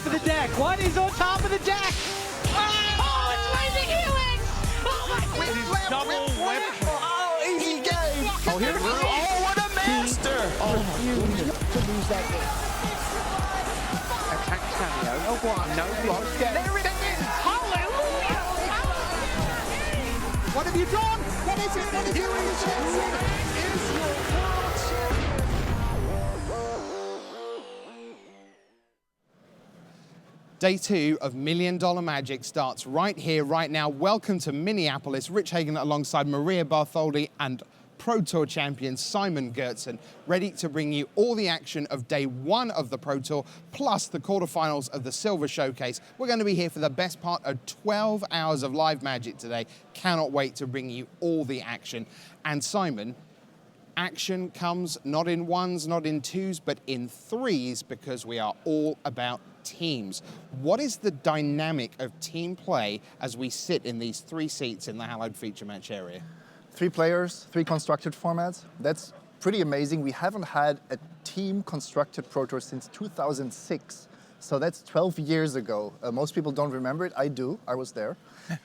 top of the deck? What is on top of the deck? Oh, it's lazy healing! Oh my With double whip. Oh, easy game. Oh, here we go. Oh, what a master. Oh, to lose that game. Attack Cuneo. No block. No block. There it is. Hallelujah! What have you done? What is it? What is it? Day 2 of $1 Million Magic starts right here, right now. Welcome to Minneapolis. Rich Hagan alongside Maria Bartholdi and Pro Tour champion Simon Gertzen, ready to bring you all the action of day 1 of the Pro Tour, plus the quarterfinals of the Silver Showcase. We're going to be here for the best part of 12 hours of live magic today. Cannot wait to bring you all the action. And Simon, action comes not in ones, not in twos, but in threes, because we are all about teams. What is the dynamic of team play as we sit in these 3 seats in the hallowed feature match area? 3 players, 3 constructed formats. That's pretty amazing. We haven't had a team constructed Pro Tour since 2006. So that's 12 years ago. Most people don't remember it. I do. I was there.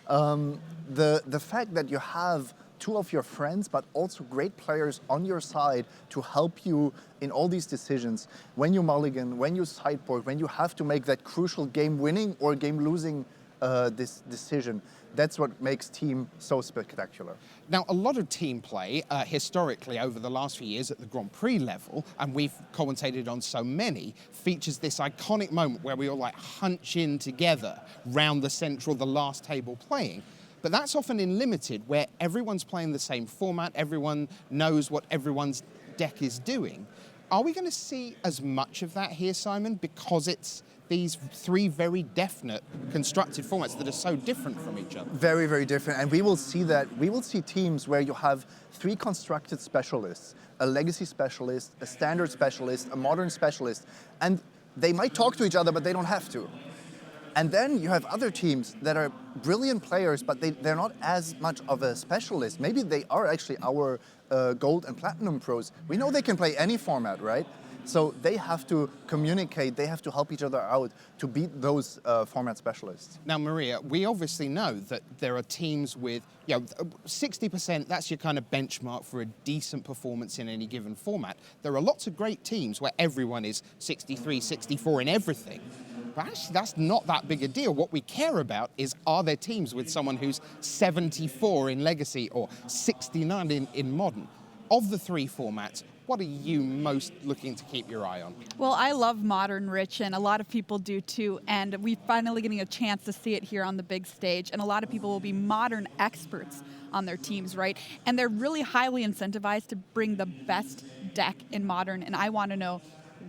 The fact that you have 2 of your friends, but also great players on your side to help you in all these decisions. When you mulligan, when you sideboard, when you have to make that crucial game-winning or game-losing this decision, that's what makes team so spectacular. Now, a lot of team play, historically, over the last few years at the Grand Prix level, and we've commentated on so many, features this iconic moment where we all like hunch in together round the central, the last table playing. But that's often in limited, where everyone's playing the same format, everyone knows what everyone's deck is doing. Are we going to see as much of that here, Simon, because it's these 3 very definite constructed formats that are so different from each other? Very, very different. And we will see that. We will see teams where you have 3 constructed specialists, a legacy specialist, a standard specialist, a modern specialist, and they might talk to each other, but they don't have to. And then you have other teams that are brilliant players, but they're not as much of a specialist. Maybe they are actually our gold and platinum pros. We know they can play any format, right? So they have to communicate, they have to help each other out to beat those format specialists. Now, Maria, we obviously know that there are teams with, 60%, that's your kind of benchmark for a decent performance in any given format. There are lots of great teams where everyone is 63, 64 in everything. But actually, that's not that big a deal. What we care about is, are there teams with someone who's 74 in Legacy or 69 in Modern? Of the 3 formats, what are you most looking to keep your eye on? Well, I love Modern, Rich, and a lot of people do too, and we're finally getting a chance to see it here on the big stage, and a lot of people will be Modern experts on their teams, right? And they're really highly incentivized to bring the best deck in Modern, and I want to know,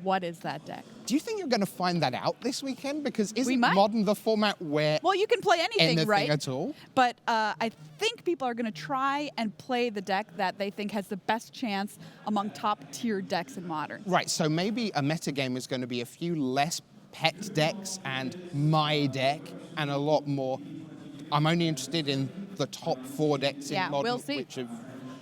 what is that deck? Do you think you're going to find that out this weekend? Because isn't might. Modern the format where Well, you can play anything, right? at all? But I think people are going to try and play the deck that they think has the best chance among top-tier decks in Modern. Right, so maybe a metagame is going to be a few less pet decks and my deck, and a lot more, I'm only interested in the top 4 decks in Modern. We'll see.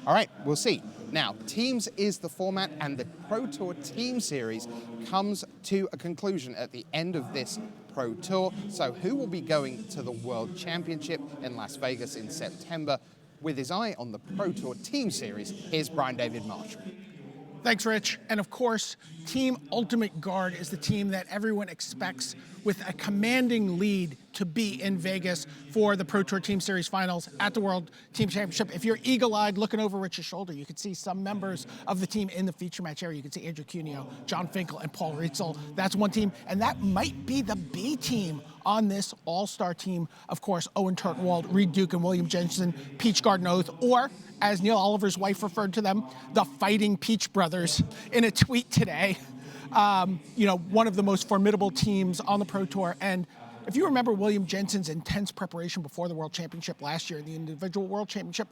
All right, we'll see. Now, Teams is the format, and the Pro Tour Team Series comes to a conclusion at the end of this Pro Tour. So who will be going to the World Championship in Las Vegas in September? With his eye on the Pro Tour Team Series, here's Brian David Marshall. Thanks, Rich. And of course, Team Ultimate Guard is the team that everyone expects with a commanding lead to be in Vegas for the Pro Tour Team Series Finals at the World Team Championship. If you're eagle-eyed looking over Rich's shoulder, you can see some members of the team in the feature match area. You can see Andrew Cuneo, John Finkel, and Paul Rietzl. That's one team, and that might be the B team on this all-star team. Of course, Owen Turtenwald, Reed Duke, and William Jensen, Peach Garden Oath, or as Neil Oliver's wife referred to them, the Fighting Peach Brothers, in a tweet today. One of the most formidable teams on the Pro Tour. And if you remember William Jensen's intense preparation before the World Championship last year, the individual World Championship,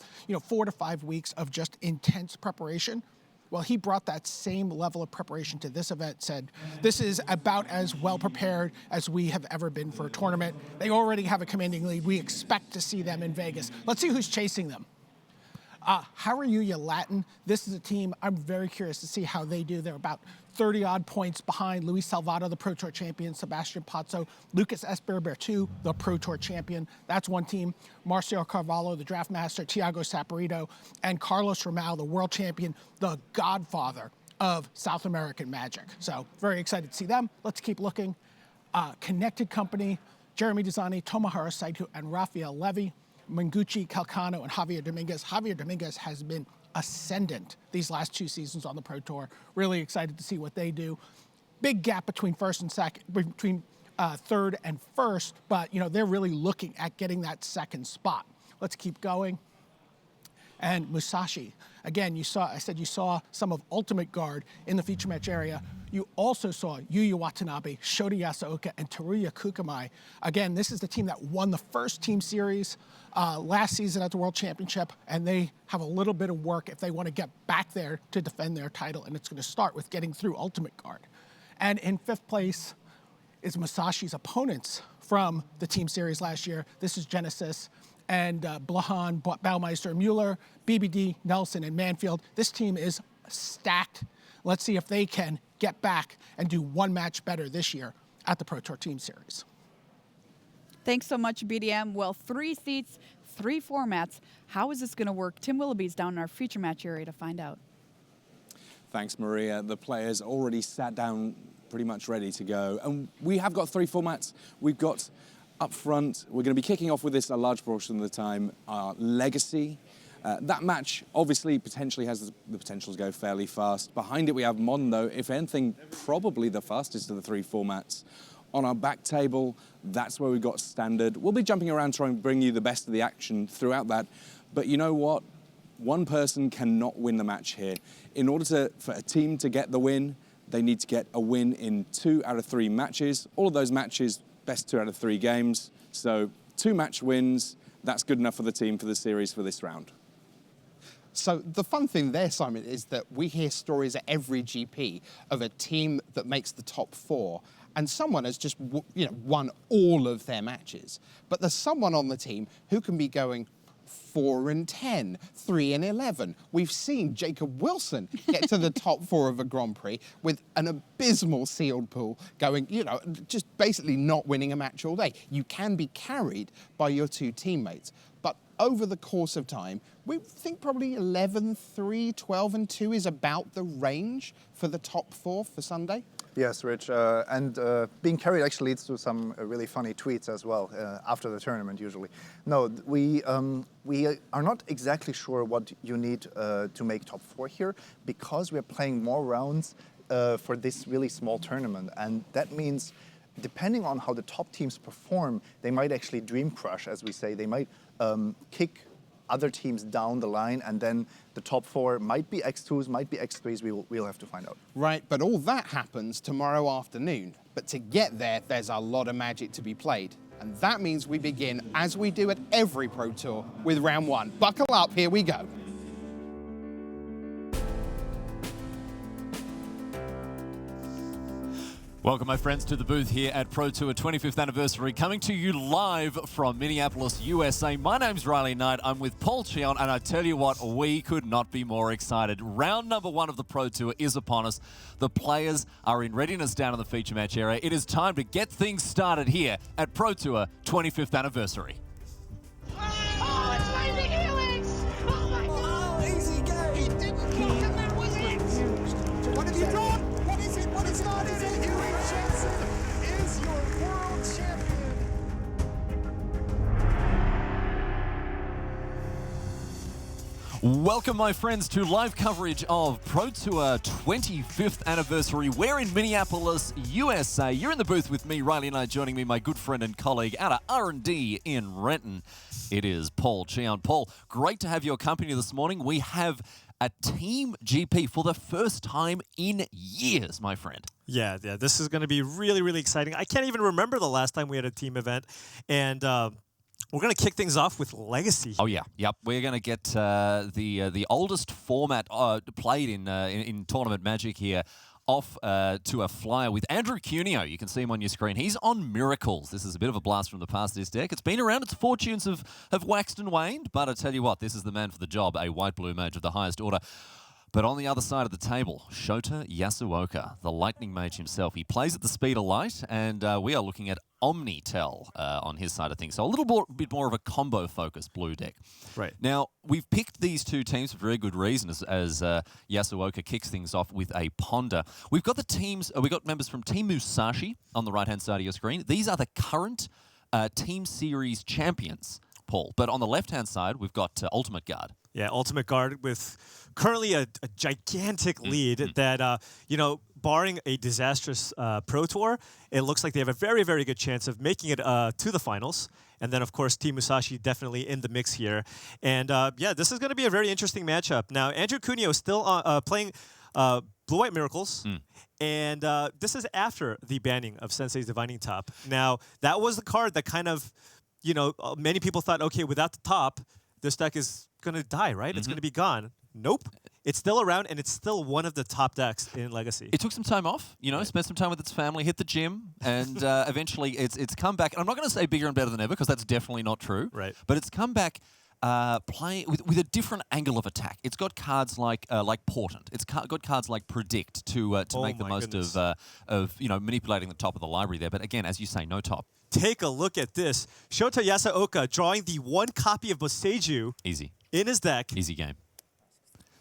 4 to 5 weeks of just intense preparation. Well, he brought that same level of preparation to this event, said, this is about as well prepared as we have ever been for a tournament. They already have a commanding lead. We expect to see them in Vegas. Let's see who's chasing them. Haruya Latin, this is a team I'm very curious to see how they do. They're about 30-odd points behind Luis Salvato, the Pro Tour champion, Sebastian Pozzo, Lucas Esperbertu, the Pro Tour champion. That's one team. Marcio Carvalho, the draft master, Thiago Saporito, and Carlos Ramal, the world champion, the godfather of South American Magic. So very excited to see them. Let's keep looking. Connected Company, Jeremy Desani, Tomohiro Saito, and Rafael Levy, Menguchi Calcano, and Javier Dominguez. Javier Dominguez has been ascendant these last 2 seasons on the Pro Tour. Really excited to see what they do. Big gap between third and first, but they're really looking at getting that second spot. Let's keep going. And Musashi, again, I said you saw some of Ultimate Guard in the feature match area. You also saw Yuya Watanabe, Shota Yasooka, and Teruya Kakumei. Again, this is the team that won the first team series last season at the World Championship, and they have a little bit of work if they want to get back there to defend their title, and it's going to start with getting through Ultimate Guard. And in 5th place is Musashi's opponents from the team series last year. This is Genesis and Blahan, Baumeister, Mueller, BBD, Nelson, and Manfield. This team is stacked. Let's see if they can get back and do one match better this year at the Pro Tour Team Series. Thanks so much, BDM. Well, 3 seats, 3 formats. How is this going to work? Tim Willoughby's down in our feature match area to find out. Thanks, Maria. The players already sat down pretty much ready to go. And we have got 3 formats. We've got up front, we're going to be kicking off with this a large portion of the time, our Legacy. That match obviously potentially has the potential to go fairly fast. Behind it we have Modern, though, if anything, probably the fastest of the 3 formats. On our back table, that's where we've got Standard. We'll be jumping around trying to bring you the best of the action throughout that. But you know what? One person cannot win the match here. In order for a team to get the win, they need to get a win in 2 out of 3 matches. All of those matches, best 2 out of 3 games. So 2 match wins, that's good enough for the team for the series for this round. So the fun thing there, Simon, is that we hear stories at every GP of a team that makes the top 4 and someone has just won all of their matches. But there's someone on the team who can be going 4-10, 3-11. We've seen Jacob Wilson get to the top 4 of a Grand Prix with an abysmal sealed pool going, just basically not winning a match all day. You can be carried by your 2 teammates. But over the course of time, we think probably 11-3, 12-2 is about the range for the top 4 for Sunday. Yes, Rich, and being carried actually leads to some really funny tweets as well after the tournament usually. No, we are not exactly sure what you need to make top 4 here because we're playing more rounds for this really small tournament, and that means depending on how the top teams perform, they might actually dream crush, as we say. They might kick other teams down the line, and then the top 4 might be X2s, might be X3s, we'll have to find out. Right, but all that happens tomorrow afternoon. But to get there, there's a lot of Magic to be played. And that means we begin, as we do at every Pro Tour, with round 1. Buckle up, here we go. Welcome, my friends, to the booth here at Pro Tour 25th anniversary, coming to you live from Minneapolis, USA. My name's Riley Knight. I'm with Paul Cheon, and I tell you what, we could not be more excited. Round number 1 of the Pro Tour is upon us. The players are in readiness down in the feature match area. It is time to get things started here at Pro Tour 25th anniversary. Oh, it's Lazy Helix! Oh my God! Easy game! He didn't look, and that was it! What have you drawn? What is it? What is it? What is it? Is your world champion. Welcome, my friends, to live coverage of Pro Tour 25th anniversary. We're in Minneapolis, USA. You're in the booth with me, Riley Knight, joining me, my good friend and colleague out of R&D in Renton. It is Paul Cheon. Paul, great to have your company this morning. We have a team GP for the first time in years, my friend. Yeah, this is going to be really, really exciting. I can't even remember the last time we had a team event, and we're going to kick things off with Legacy. Oh, yeah. Yep. We're going to get the oldest format played in Tournament Magic here off to a flyer with Andrew Cuneo. You can see him on your screen. He's on Miracles. This is a bit of a blast from the past, this deck. It's been around. Its fortunes have waxed and waned, but I tell you what, this is the man for the job, a white-blue mage of the highest order. But on the other side of the table, Shota Yasuoka, the lightning mage himself. He plays at the speed of light, and we are looking at Omnitel on his side of things. So a little bit more of a combo-focused blue deck. Right. Now, we've picked these two teams for very good reason as Yasuoka kicks things off with a ponder. We've got the teams, we've got members from Team Musashi on the right-hand side of your screen. These are the current Team Series champions, Paul. But on the left-hand side, we've got Ultimate Guard. Yeah, Ultimate Guard with currently a gigantic lead that, you know, barring a disastrous Pro Tour, it looks like they have a very, very good chance of making it to the finals. And then, of course, Team Musashi definitely in the mix here. And, yeah, this is going to be a very interesting matchup. Now, Andrew Cuneo is still playing Blue-White Miracles. And this is after the banning of Sensei's Divining Top. Now, that was the card that kind of, you know, many people thought, okay, without the top, this deck is going to die, right? It's going to be gone. Nope. It's still around, and it's still one of the top decks in Legacy. It took some time off, you know, spent some time with its family, hit the gym, and eventually it's come back. And I'm not going to say bigger and better than ever, because that's definitely not true. Right. But it's come back playing with a different angle of attack. It's got cards like Portent. It's got cards like Predict to make the most of you know, manipulating the top of the library there. But again, as you say, no top. Take a look at this. Shota Yasuoka drawing the one copy of Boseiju Easy. in his deck. Easy game.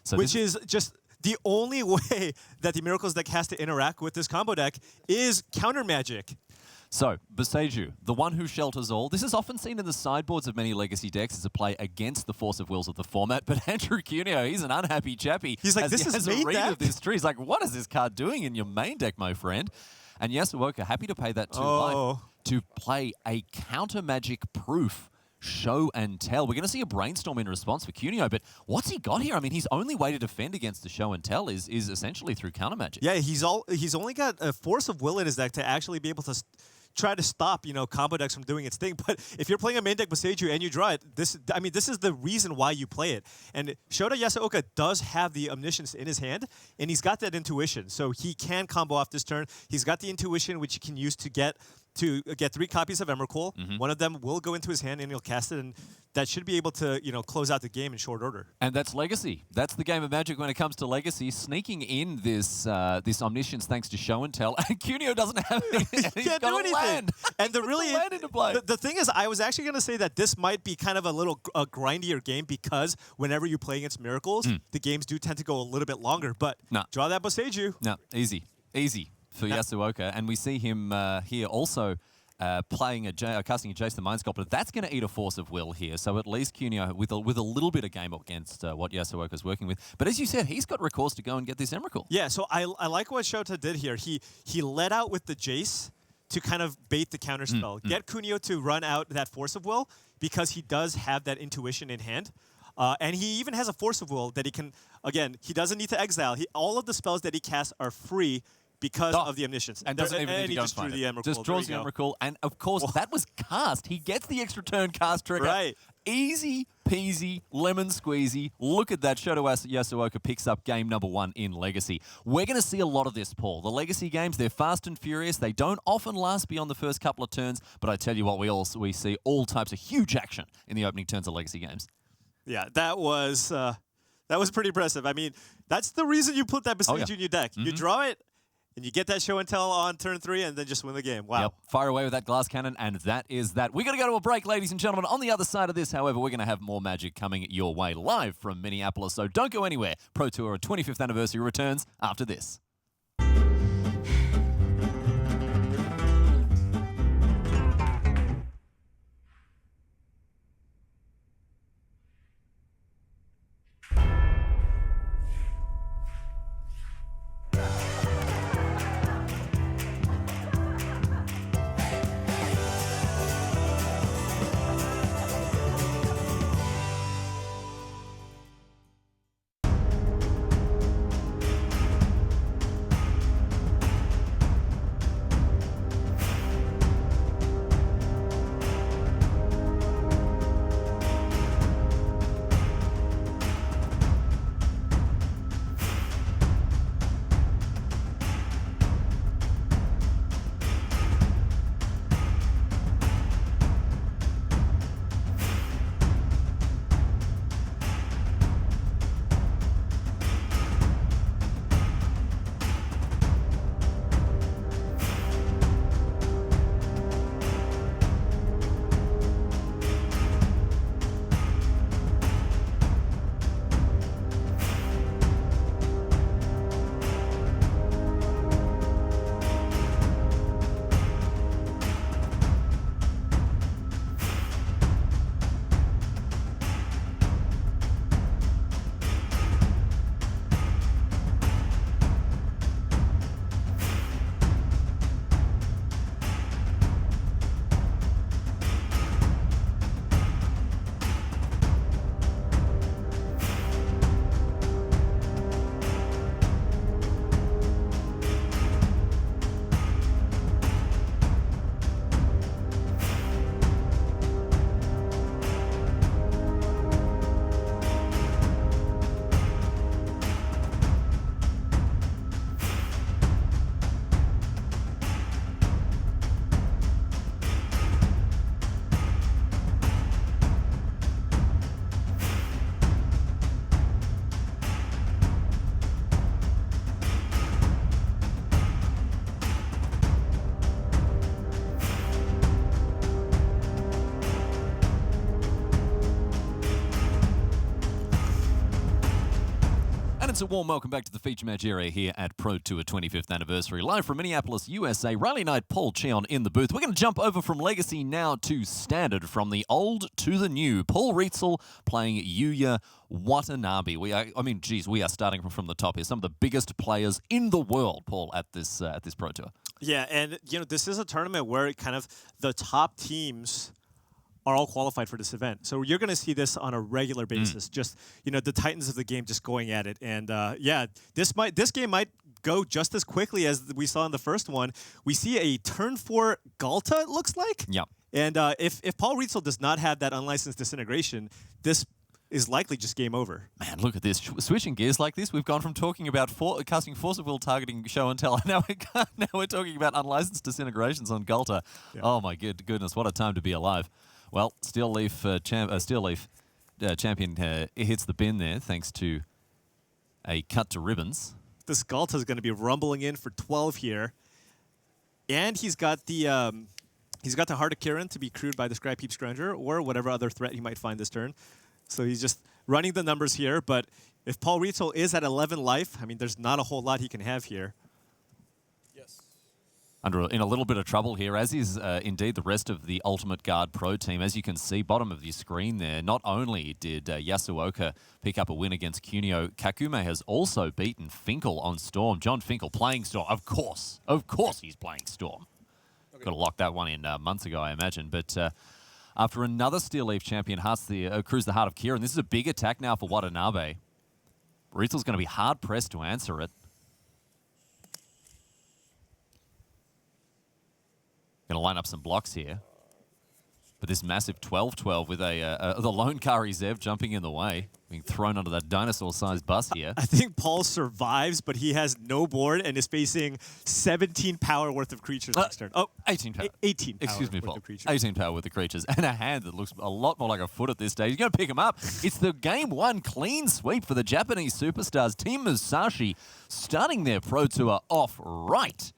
So which is just the only way that the Miracles deck has to interact with this combo deck is counter magic. So, Boseiju, the one who shelters all. This is often seen in the sideboards of many Legacy decks as a play against the force of wills of the format, but Andrew Cuneo, he's an unhappy chappy. He's like, this is main deck? Of this tree. He's like, what is this card doing in your main deck, my friend? And Yasuoka, happy to pay that 2 life to play a counter magic proof show and tell. We're going to see a brainstorm in response for Cuneo, but what's he got here? I mean, his only way to defend against the show and tell is essentially through counter magic. Yeah, he's only got a force of will in his deck to actually be able to try to stop, you know, combo decks from doing its thing. But if you're playing a main deck Boseiju and you draw it, this is the reason why you play it. And Shota Yasuoka does have the omniscience in his hand, and he's got that intuition, so he can combo off this turn. He's got the intuition, which he can use to get 3 copies of Emrakul. One of them will go into his hand, and he'll cast it, and that should be able to, you know, close out the game in short order. And that's Legacy. That's the game of Magic when it comes to Legacy. Sneaking in this this omniscience thanks to show and tell. And Cuneo doesn't have anything. He can't do anything. Land. And land into play. The thing is, I was actually going to say that this might be kind of a little grindier game because whenever you play against Miracles, the games do tend to go a little bit longer. But draw that Boseiju. No, easy. Easy for Yasuoka. And we see him here also playing casting a Jace the Mind Sculptor. That's going to eat a force of will here. So at least Cuneo with a little bit of game against what Yasuoka's working with. But as you said, he's got recourse to go and get this Emrakul. Yeah, so I like what Shota did here. He led out with the Jace to kind of bait the counter spell. Get Cuneo to run out that force of will because he does have that intuition in hand. And he even has a force of will that he can, again, he doesn't need to exile. All of the spells that he casts are free because of the omniscience. And doesn't even need to go and find it. Just draws the Emrakul. And of course, that was cast. He gets the extra turn cast trigger. Right. Easy peasy, lemon squeezy. Look at that. Shota Yasuoka picks up game number 1 in Legacy. We're going to see a lot of this, Paul. The Legacy games, they're fast and furious. They don't often last beyond the first couple of turns. But I tell you what, we see all types of huge action in the opening turns of Legacy games. Yeah, that was pretty impressive. I mean, that's the reason you put that Boseiju in your deck. You draw it, and you get that show and tell on turn 3, and then just win the game. Wow. Yep. Fire away with that glass cannon, and that is that. We're going to go to a break, ladies and gentlemen. On the other side of this, however, we're going to have more magic coming your way live from Minneapolis. So don't go anywhere. Pro Tour 25th anniversary returns after this. a warm welcome back to the feature match area here at Pro Tour 25th anniversary. Live from Minneapolis, USA. Riley Knight, Paul Cheon in the booth. We're going to jump over from Legacy now to Standard, from the old to the new. Paul Rietzl playing Yuya Watanabe. We are starting from the top here. Some of the biggest players in the world, Paul, at this Pro Tour. Yeah, and this is a tournament where kind of the top teams are all qualified for this event. So you're going to see this on a regular basis. Just, the titans of the game just going at it. And this game might go just as quickly as we saw in the first one. We see a turn 4 Galta, it looks like. Yeah. And if Paul Rietzl does not have that unlicensed disintegration, this is likely just game over. Man, look at this. Switching gears like this, we've gone from talking about casting force of will targeting show and tell, now we're talking about unlicensed disintegrations on Galta. Yeah. Oh my goodness, what a time to be alive. Well, Steel Leaf champion hits the bin there thanks to a cut to ribbons. This Galta is going to be rumbling in for 12 here. And he's got the Heart of Kirin to be crewed by the Scrap Heap Scrounger or whatever other threat he might find this turn. So he's just running the numbers here. But if Paul Rietzl is at 11 life, I mean, there's not a whole lot he can have here. In a little bit of trouble here, as is indeed the rest of the Ultimate Guard Pro team. As you can see, bottom of your screen there, not only did Yasuoka pick up a win against Cuneo, Kakumae has also beaten Finkel on Storm. John Finkel playing Storm. Of course he's playing Storm. Okay. Got to lock that one in months ago, I imagine. But after another Steel Leaf champion crews the Heart of Kirin, this is a big attack now for Watanabe. Rietzl's going to be hard-pressed to answer it. Going to line up some blocks here. But this massive 12-12 with the lone Kari Zev jumping in the way, being thrown under that dinosaur-sized bus here. I think Paul survives, but he has no board and is facing 17 power worth of creatures next turn. Oh, 18 power. 18 power. Excuse me, worth Paul. Of creatures. 18 power with the creatures. And a hand that looks a lot more like a foot at this stage. He's going to pick him up. It's the Game 1 clean sweep for the Japanese superstars. Team Musashi starting their Pro Tour off right.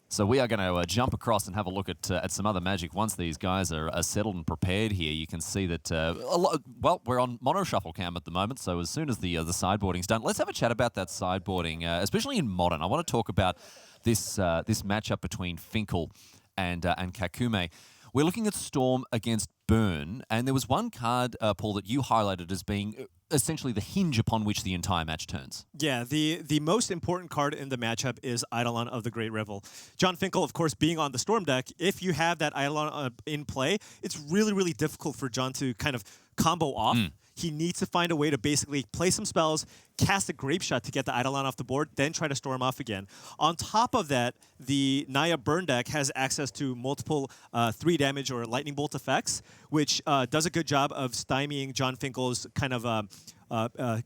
So we are going to jump across and have a look at some other magic. Once these guys are settled and prepared here, you can see that, we're on mono shuffle cam at the moment, so as soon as the sideboarding's done, let's have a chat about that sideboarding, especially in Modern. I want to talk about this matchup between Finkel and Kakumae. We're looking at Storm against Burn, and there was one card, Paul, that you highlighted as being essentially the hinge upon which the entire match turns. Yeah, the most important card in the matchup is Eidolon of the Great Revel. John Finkel, of course, being on the Storm deck, if you have that Eidolon in play, it's really, really difficult for John to kind of combo off. He needs to find a way to basically play some spells, cast a Grape Shot to get the Eidolon off the board, then try to storm off again. On top of that, the Naya Burn deck has access to multiple 3 damage or Lightning Bolt effects, which does a good job of stymieing John Finkel's kind of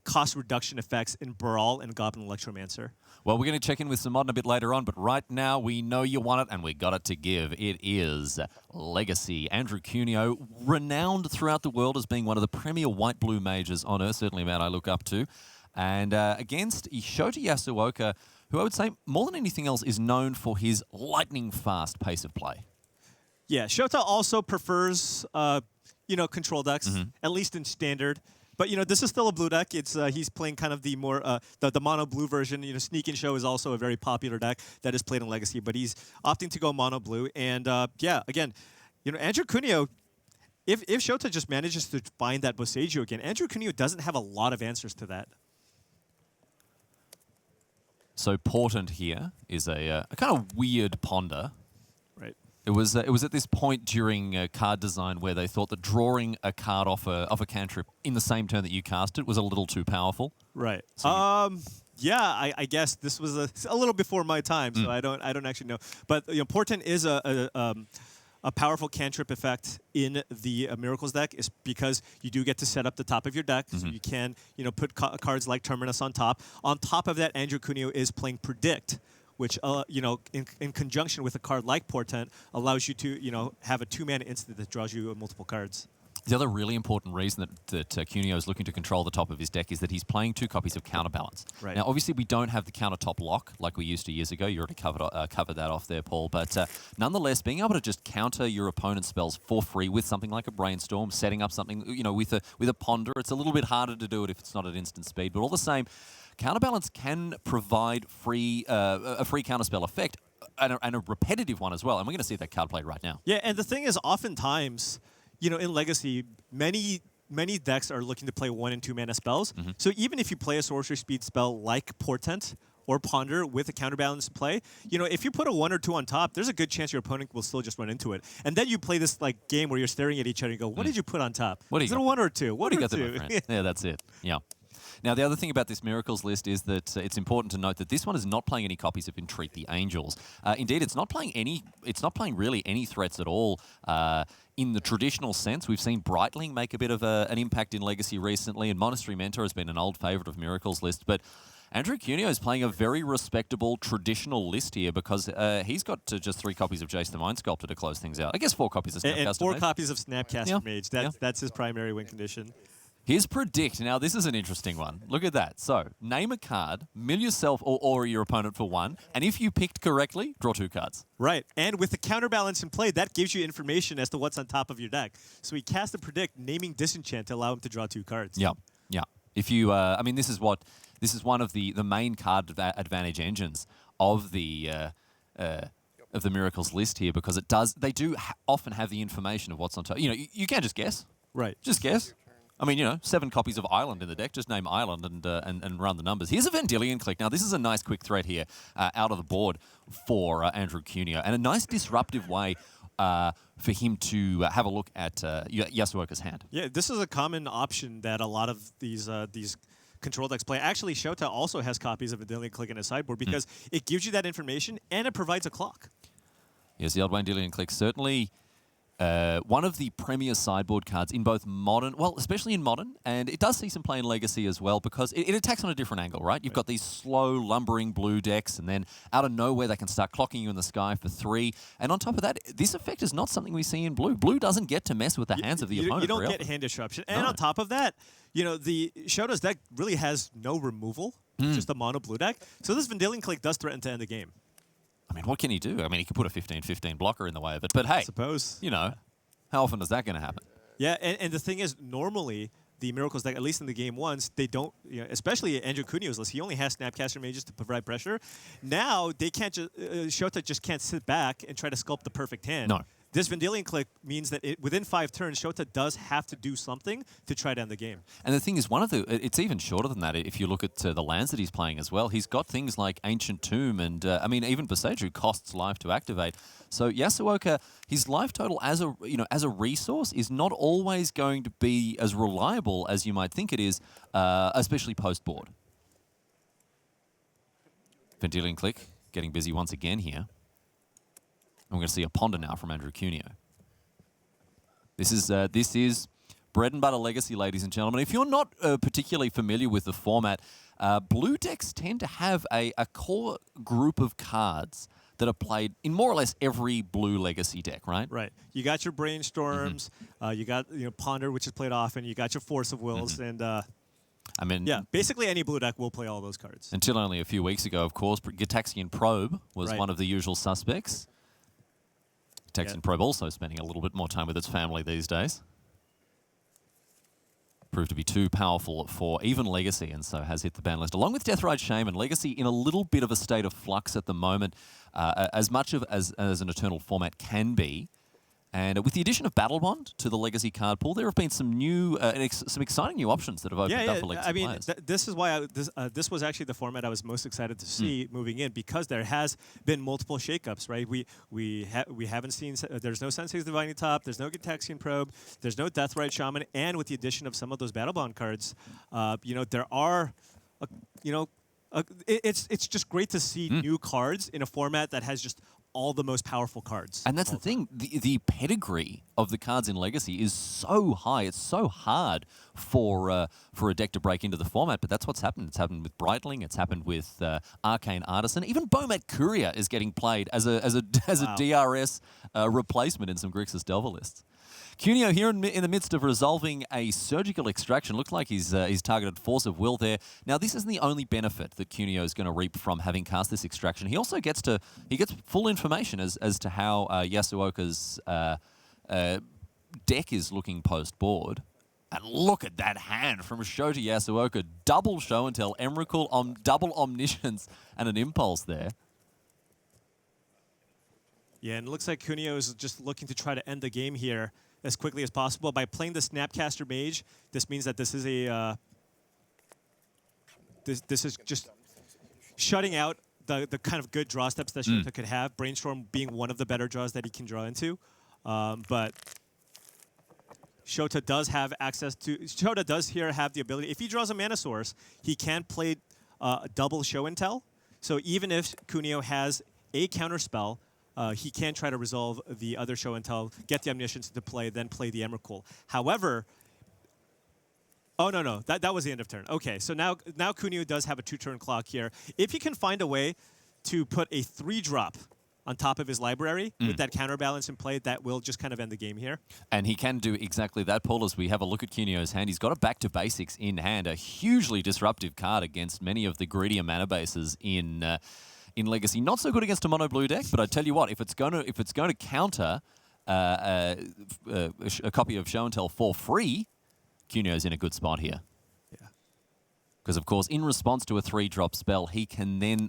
cost reduction effects in Brawl and Goblin Electromancer. Well, we're going to check in with some Modern a bit later on, but right now we know you want it and we got it to give. It is Legacy. Andrew Cuneo, renowned throughout the world as being one of the premier white-blue mages on Earth, certainly a man I look up to. And against Shota Yasuoka, who I would say more than anything else is known for his lightning-fast pace of play. Yeah, Shota also prefers, control decks, at least in Standard. But, this is still a blue deck. It's he's playing kind of the more the mono blue version. Sneak and Show is also a very popular deck that is played in Legacy, but he's opting to go mono blue. And again, Andrew Cuneo, if Shota just manages to find that Boseiju again, Andrew Cuneo doesn't have a lot of answers to that. So Portent here is a kind of weird ponder. Right. It was at this point during card design where they thought that drawing a card off a cantrip in the same turn that you cast it was a little too powerful. Right. So yeah, I guess this was a little before my time, so I don't actually know. But Portent is a powerful cantrip effect in the Miracles deck, is because you do get to set up the top of your deck, so you can put cards like Terminus on top. On top of that, Andrew Cuneo is playing Predict, which, in conjunction with a card like Portent, allows you to, have a 2-mana instant that draws you multiple cards. The other really important reason that Cuneo is looking to control the top of his deck is that he's playing 2 copies of Counterbalance. Right. Now, obviously, we don't have the countertop lock like we used to years ago. You already covered that off there, Paul. But nonetheless, being able to just counter your opponent's spells for free with something like a Brainstorm, setting up something, with a Ponder, it's a little bit harder to do it if it's not at instant speed. But all the same, Counterbalance can provide a free counterspell effect and a repetitive one as well. And we're going to see that card played right now. Yeah, and the thing is, oftentimes, in Legacy, many decks are looking to play 1 and 2 mana spells. So even if you play a sorcery speed spell like Portent or Ponder with a Counterbalance play, if you put a 1 or 2 on top, there's a good chance your opponent will still just run into it. And then you play this game where you're staring at each other and go, what did you put on top? Is it a 1 or 2? What do you got there, my friend? Yeah, that's it. Yeah. Now, the other thing about this Miracles list is that it's important to note that this one is not playing any copies of Entreat the Angels. Indeed, it's not playing really any threats at all. In the traditional sense, we've seen Brightling make a bit of an impact in Legacy recently, and Monastery Mentor has been an old favourite of Miracles list. But Andrew Cuneo is playing a very respectable traditional list here because he's got just 3 copies of Jace the Mind Sculptor to close things out. I guess 4 copies of Snapcaster and 4 Mage. copies of Snapcaster Mage. That's his primary win condition. Here's Predict. Now, this is an interesting one. Look at that. So, name a card, mill yourself or your opponent for 1, and if you picked correctly, draw 2 cards. Right, and with the Counterbalance in play, that gives you information as to what's on top of your deck. So he cast a Predict, naming Disenchant to allow him to draw 2 cards. Yeah. If you, this is one of the main card advantage engines of the Miracles list here because they do often have the information of what's on top. You can't just guess. Right. Just guess. 7 copies of Island in the deck. Just name Island and run the numbers. Here's a Vendilion Click. Now, this is a nice quick threat here out of the board for Andrew Cuneo, and a nice disruptive way for him to have a look at Yasuoka's hand. Yeah, this is a common option that a lot of these control decks play. Actually, Shota also has copies of Vendilion Click in his sideboard because it gives you that information and it provides a clock. Yes, the old Vendilion Click certainly one of the premier sideboard cards in both Modern, well, especially in Modern, and it does see some play in Legacy as well because it attacks on a different angle, right? You've got these slow, lumbering blue decks, and then out of nowhere they can start clocking you in the sky for 3. And on top of that, this effect is not something we see in blue. Blue doesn't get to mess with the hands of the opponent. You don't get hand disruption. And on top of that, the Shota's deck really has no removal, just a mono blue deck. So this Vendilion Click does threaten to end the game. What can he do? He could put a 15-15 blocker in the way of it. But hey, I suppose. How often is that going to happen? Yeah, and the thing is, normally, the Miracles deck, at least in the game once, they don't, especially Andrew Cuneo's list, he only has Snapcaster Mages to provide pressure. Now, they can't Shota just can't sit back and try to sculpt the perfect hand. No. This Vendilion Click means that within 5 turns, Shota does have to do something to try to end the game. And the thing is, it's even shorter than that if you look at the lands that he's playing as well. He's got things like Ancient Tomb and, even Boseiju costs life to activate. So Yasuoka, his life total as a resource is not always going to be as reliable as you might think it is, especially post-board. Vendilion Click getting busy once again here. And we're going to see a Ponder now from Andrew Cuneo. This is bread and butter Legacy, ladies and gentlemen. If you're not particularly familiar with the format, blue decks tend to have a core group of cards that are played in more or less every blue Legacy deck, right? Right. You got your Brainstorms, you got Ponder, which is played often, you got your Force of Wills, and yeah, basically any blue deck will play all those cards. Until only a few weeks ago, of course, Gitaxian Probe was one of the usual suspects. Gitaxian Probe also spending a little bit more time with its family these days. Proved to be too powerful for even Legacy, and so has hit the ban list. Along with Deathrite Shaman, Legacy in a little bit of a state of flux at the moment, as much as an Eternal format can be. And with the addition of Battle Bond to the Legacy card pool, there have been some new, some exciting new options that have opened up for Legacy players. This is why this was actually the format I was most excited to see moving in, because there has been multiple shakeups, right? We haven't seen, there's no Sensei's Divining Top, there's no Gitaxian Probe, there's no Deathrite Shaman, and with the addition of some of those Battle Bond cards, there are, it's just great to see new cards in a format that has just all the most powerful cards. And that's the thing, the pedigree of the cards in Legacy is so high. It's so hard for a deck to break into the format, but that's what's happened. It's happened with Brightling, it's happened with Arcane Artisan. Even Bomat Courier is getting played as a DRS replacement in some Grixis Delver lists. Cuneo here in the midst of resolving a surgical extraction. Looks like he's targeted Force of Will there. Now, this isn't the only benefit that Cuneo is going to reap from having cast this extraction. He also gets full information as to how Yasuoka's deck is looking post-board. And look at that hand from Show to Yasuoka. Double Show and Tell, Emrakul, double Omniscience, and an Impulse there. Yeah, and it looks like Cuneo is just looking to try to end the game here as quickly as possible. By playing the Snapcaster Mage, this means that this is a this is just shutting out the kind of good draw steps that Shota could have. Brainstorm being one of the better draws that he can draw into, but Shota does have access to. Shota does here have the ability. If he draws a mana source, he can play double Show and Tell. So even if Cuneo has a counter spell, he can try to resolve the other Show and Tell, get the Omniscience into play, then play the Emrakul. However, oh no, that was the end of turn. Okay, so now Cuneo does have a 2-turn clock here. If he can find a way to put a 3-drop on top of his library with that counterbalance in play, that will just kind of end the game here. And he can do exactly that, Paul, as we have a look at Cuneo's hand. He's got a Back to Basics in hand, a hugely disruptive card against many of the greedier mana bases in Legacy. Not so good against a mono blue deck, but I tell you what, if it's going to counter a copy of Show and Tell for free, Cuneo's in a good spot here. Yeah. Because of course, in response to a 3-drop spell, he can then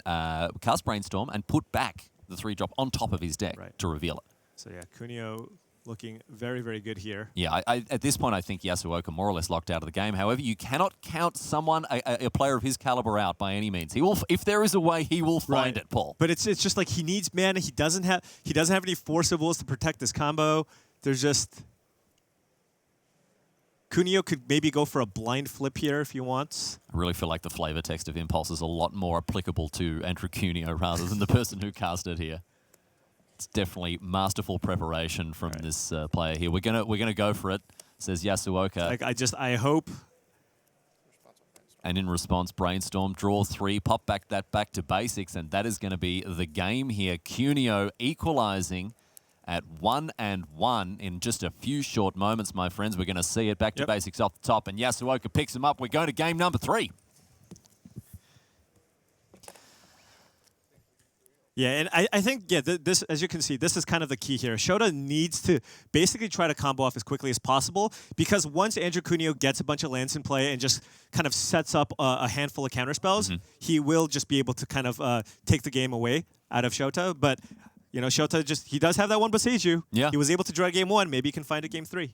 cast Brainstorm and put back the 3-drop on top of his deck to reveal it. So yeah, Cuneo looking very, very good here. Yeah, at this point, I think Yasuoka more or less locked out of the game. However, you cannot count someone, a player of his caliber, out by any means. He will, if there is a way, he will find it, Paul. But it's just like he needs mana. He doesn't have any Force of Wills to protect this combo. There's just Cuneo could maybe go for a blind flip here if he wants. I really feel like the flavor text of Impulse is a lot more applicable to Andrew Cuneo rather than the person who cast it here. It's definitely masterful preparation from this player here. We're gonna go for it, says Yasuoka. I hope. And in response, Brainstorm, draw 3, pop back to basics, and that is going to be the game here. Cuneo equalizing at 1-1 in just a few short moments, my friends. We're going to see it back to basics off the top, and Yasuoka picks him up. We're going to game number 3. Yeah, and I think, this, as you can see, this is kind of the key here. Shota needs to basically try to combo off as quickly as possible, because once Andrew Cuneo gets a bunch of lands in play and just kind of sets up a handful of counterspells, he will just be able to kind of take the game away out of Shota. But, you know, Shota he does have that one Boseiju. Yeah. He was able to draw game 1. Maybe he can find it game 3.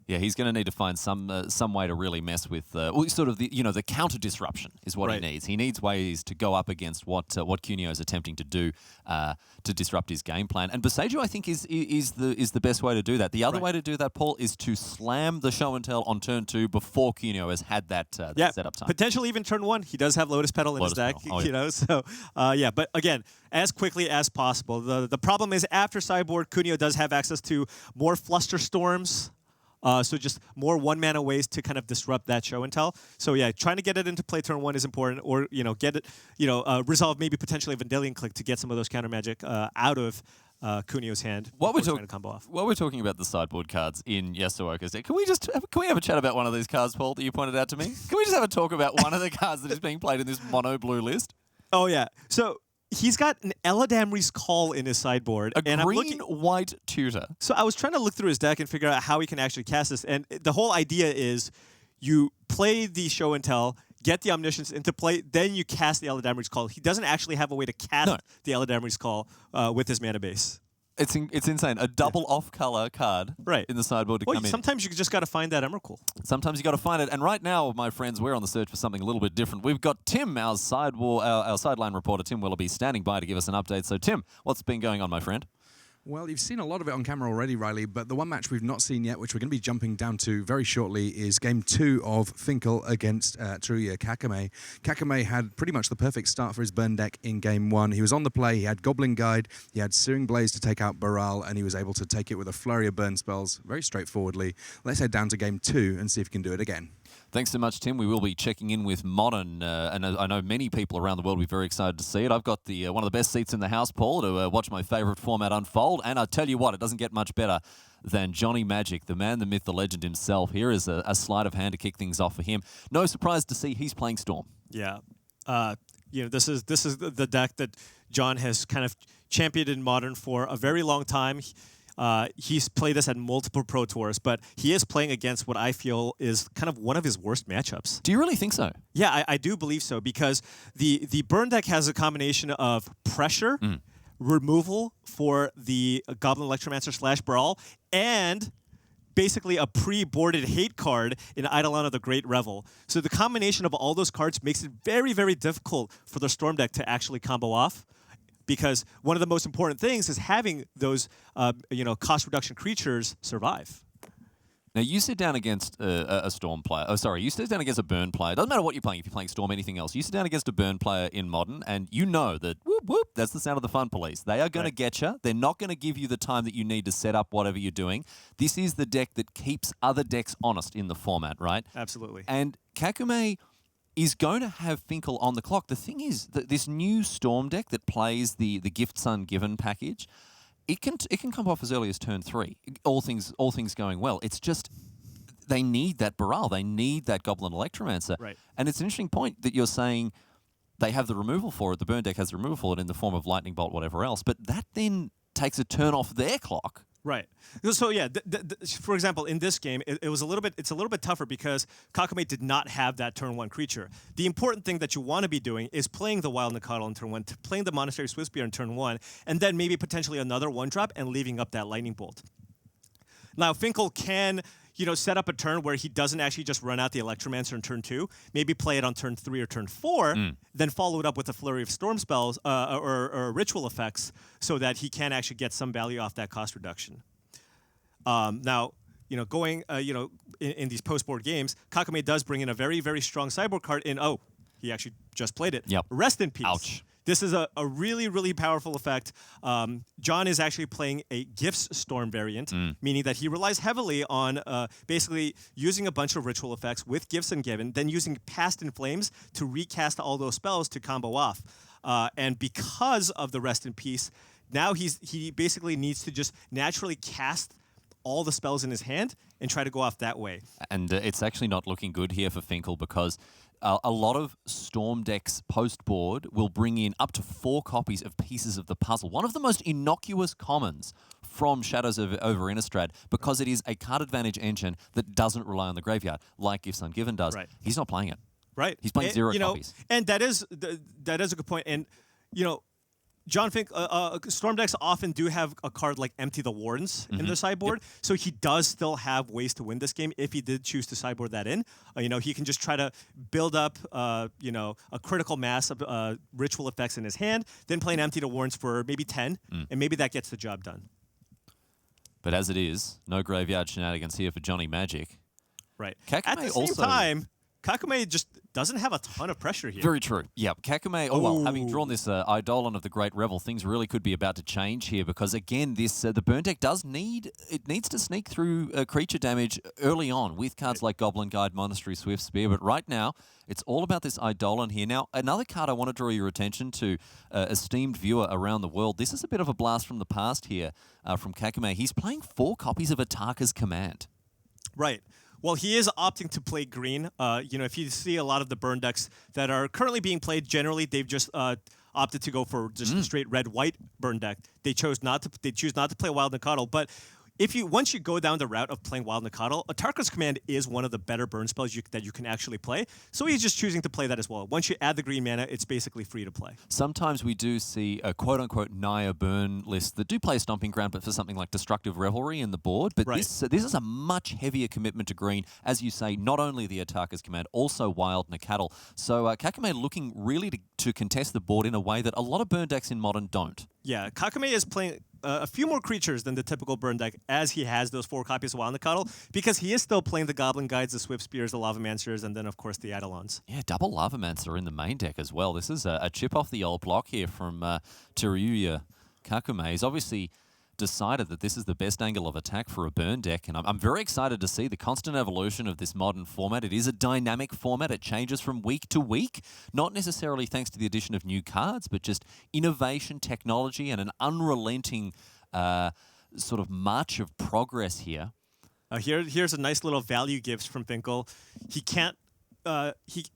Yeah, he's going to need to find some way to really mess with sort of the counter disruption is what he needs. He needs ways to go up against what Cuneo is attempting to do to disrupt his game plan. And Boseiju, I think, is the best way to do that. The other way to do that, Paul, is to slam the Show and Tell on turn 2 before Cuneo has had that setup time. Potentially even turn 1. He does have Lotus Petal in his deck, you know. So but again, as quickly as possible. The problem is after sideboard, Cuneo does have access to more Fluster Storms. So just more 1-mana ways to kind of disrupt that Show and Tell. So yeah, trying to get it into play turn 1 is important, or get it, resolve maybe potentially a Vendilion Click to get some of those counter magic out of Cuneo's hand. While we're talking about the sideboard cards in Yasuoka's deck, can we have a chat about one of these cards, Paul, that you pointed out to me? Can we just have a talk about one of the cards that is being played in this mono blue list? Oh yeah, so. He's got an Eladamri's Call in his sideboard. A green-white tutor. So I was trying to look through his deck and figure out how he can actually cast this. And the whole idea is you play the Show and Tell, get the Omniscience into play, then you cast the Eladamri's Call. He doesn't actually have a way to cast the Eladamri's Call with his mana base. It's insane. A double off-color card in the sideboard to come in. Sometimes you just got to find that Emrakul. Sometimes you got to find it. And right now, my friends, we're on the search for something a little bit different. We've got Tim, our sideline reporter, Tim Willoughby, standing by to give us an update. So, Tim, what's been going on, my friend? Well, you've seen a lot of it on camera already, Riley, but the one match we've not seen yet, which we're going to be jumping down to very shortly, is Game 2 of Finkel against Truya Kakumei. Kakumei had pretty much the perfect start for his burn deck in Game 1. He was on the play, he had Goblin Guide, he had Searing Blaze to take out Baral, and he was able to take it with a flurry of burn spells very straightforwardly. Let's head down to Game 2 and see if he can do it again. Thanks so much, Tim. We will be checking in with Modern, and I know many people around the world will be very excited to see it. I've got the one of the best seats in the house, Paul, to watch my favourite format unfold, and I tell you what, it doesn't get much better than Johnny Magic, the man, the myth, the legend himself. Here is a sleight of hand to kick things off for him. No surprise to see he's playing Storm. Yeah. This is the deck that John has kind of championed in Modern for a very long time. He's played this at multiple Pro Tours, but he is playing against what I feel is kind of one of his worst matchups. Do you really think so? Yeah, I do believe so, because the burn deck has a combination of pressure, removal for the Goblin Electromancer / Brawl, and basically a pre-boarded hate card in Eidolon of the Great Revel. So the combination of all those cards makes it very, very difficult for the Storm deck to actually combo off, because one of the most important things is having those cost reduction creatures survive. Now, you sit down against a Storm player. Oh, sorry, you sit down against a Burn player. Doesn't matter what you're playing, if you're playing Storm, anything else. You sit down against a Burn player in Modern, and you know that, whoop, whoop, that's the sound of the Fun Police. They are going to get you. They're not going to give you the time that you need to set up whatever you're doing. This is the deck that keeps other decks honest in the format, right? Absolutely. And Kakumei is going to have Finkel on the clock. The thing is that this new Storm deck that plays the Gift Sun Given package, it can come off as early as turn 3. All things going well. It's just they need that Baral. They need that Goblin Electromancer. Right. And it's an interesting point that you're saying they have the removal for it. The Burn deck has the removal for it in the form of Lightning Bolt, whatever else. But that then takes a turn off their clock. Right. So yeah, for example, in this game, it's a little bit tougher because Kakumei did not have that turn 1 creature. The important thing that you want to be doing is playing the Wild Nikadal in turn 1, playing the Monastery Swiftspear in turn 1, and then maybe potentially another 1-drop and leaving up that Lightning Bolt. Now, Finkel can set up a turn where he doesn't actually just run out the Electromancer in turn 2, maybe play it on turn 3 or turn 4, then follow it up with a flurry of Storm spells or ritual effects so that he can actually get some value off that cost reduction. Now, going, in these post-board games, Kakumei does bring in a very, very strong sideboard card in, he actually just played it. Yep. Rest in Peace. Ouch. This is a really, really powerful effect. John is actually playing a Gifts Storm variant, meaning that he relies heavily on basically using a bunch of ritual effects with Gifts and Given, then using Past in Flames to recast all those spells to combo off. And because of the Rest in Peace, now he basically needs to just naturally cast all the spells in his hand and try to go off that way. And it's actually not looking good here for Finkel, because a lot of Storm decks post-board will bring in up to 4 copies of Pieces of the Puzzle, one of the most innocuous commons from Shadows over Innistrad, because it is a card advantage engine that doesn't rely on the graveyard, like Gifts Ungiven does. Right. He's not playing it. Right. He's playing 0 copies. And that is a good point. And, John Storm decks often do have a card like Empty the Wardens in their sideboard, so he does still have ways to win this game if he did choose to sideboard that in. He can just try to build up, a critical mass of ritual effects in his hand, then play an Empty the Wardens for maybe 10, and maybe that gets the job done. But as it is, no graveyard shenanigans here for Johnny Magic. Right. Kakumei At the same time, Kakumei just doesn't have a ton of pressure here. Very true. Yeah, Kakumei, having drawn this Eidolon of the Great Revel, things really could be about to change here, because, again, this the Burn deck needs to sneak through creature damage early on with cards like Goblin Guide, Monastery Swiftspear, but right now, it's all about this Eidolon here. Now, another card I want to draw your attention to, esteemed viewer around the world, this is a bit of a blast from the past here from Kakumei. He's playing 4 copies of Ataka's Command. Right. Well, he is opting to play green. If you see a lot of the burn decks that are currently being played, generally they've just opted to go for just a straight red-white burn deck. They choose not to play Wild Nikadal, but once you go down the route of playing Wild Nikadal, Ataka's Command is one of the better burn spells that you can actually play. So he's just choosing to play that as well. Once you add the green mana, it's basically free to play. Sometimes we do see a quote-unquote Naya burn list that do play Stomping Ground, but for something like Destructive Revelry in the board. But this is a much heavier commitment to green. As you say, not only the Ataka's Command, also Wild Nikadal. So Kakumei looking really to contest the board in a way that a lot of burn decks in Modern don't. Yeah, Kakumei is playing a few more creatures than the typical burn deck, as he has those 4 copies of Wild Nikadal, because he is still playing the Goblin Guides, the Swiftspears, the Lavamancers, and then, of course, the Eidolons. Yeah, double Lavamancer in the main deck as well. This is a chip off the old block here from Teruya Kakumei. He's obviously decided that this is the best angle of attack for a burn deck, and I'm very excited to see the constant evolution of this modern format. It is a dynamic format. It changes from week to week, not necessarily thanks to the addition of new cards, but just innovation, technology, and an unrelenting sort of march of progress here. Here's a nice little value gift from Finkel. He can't.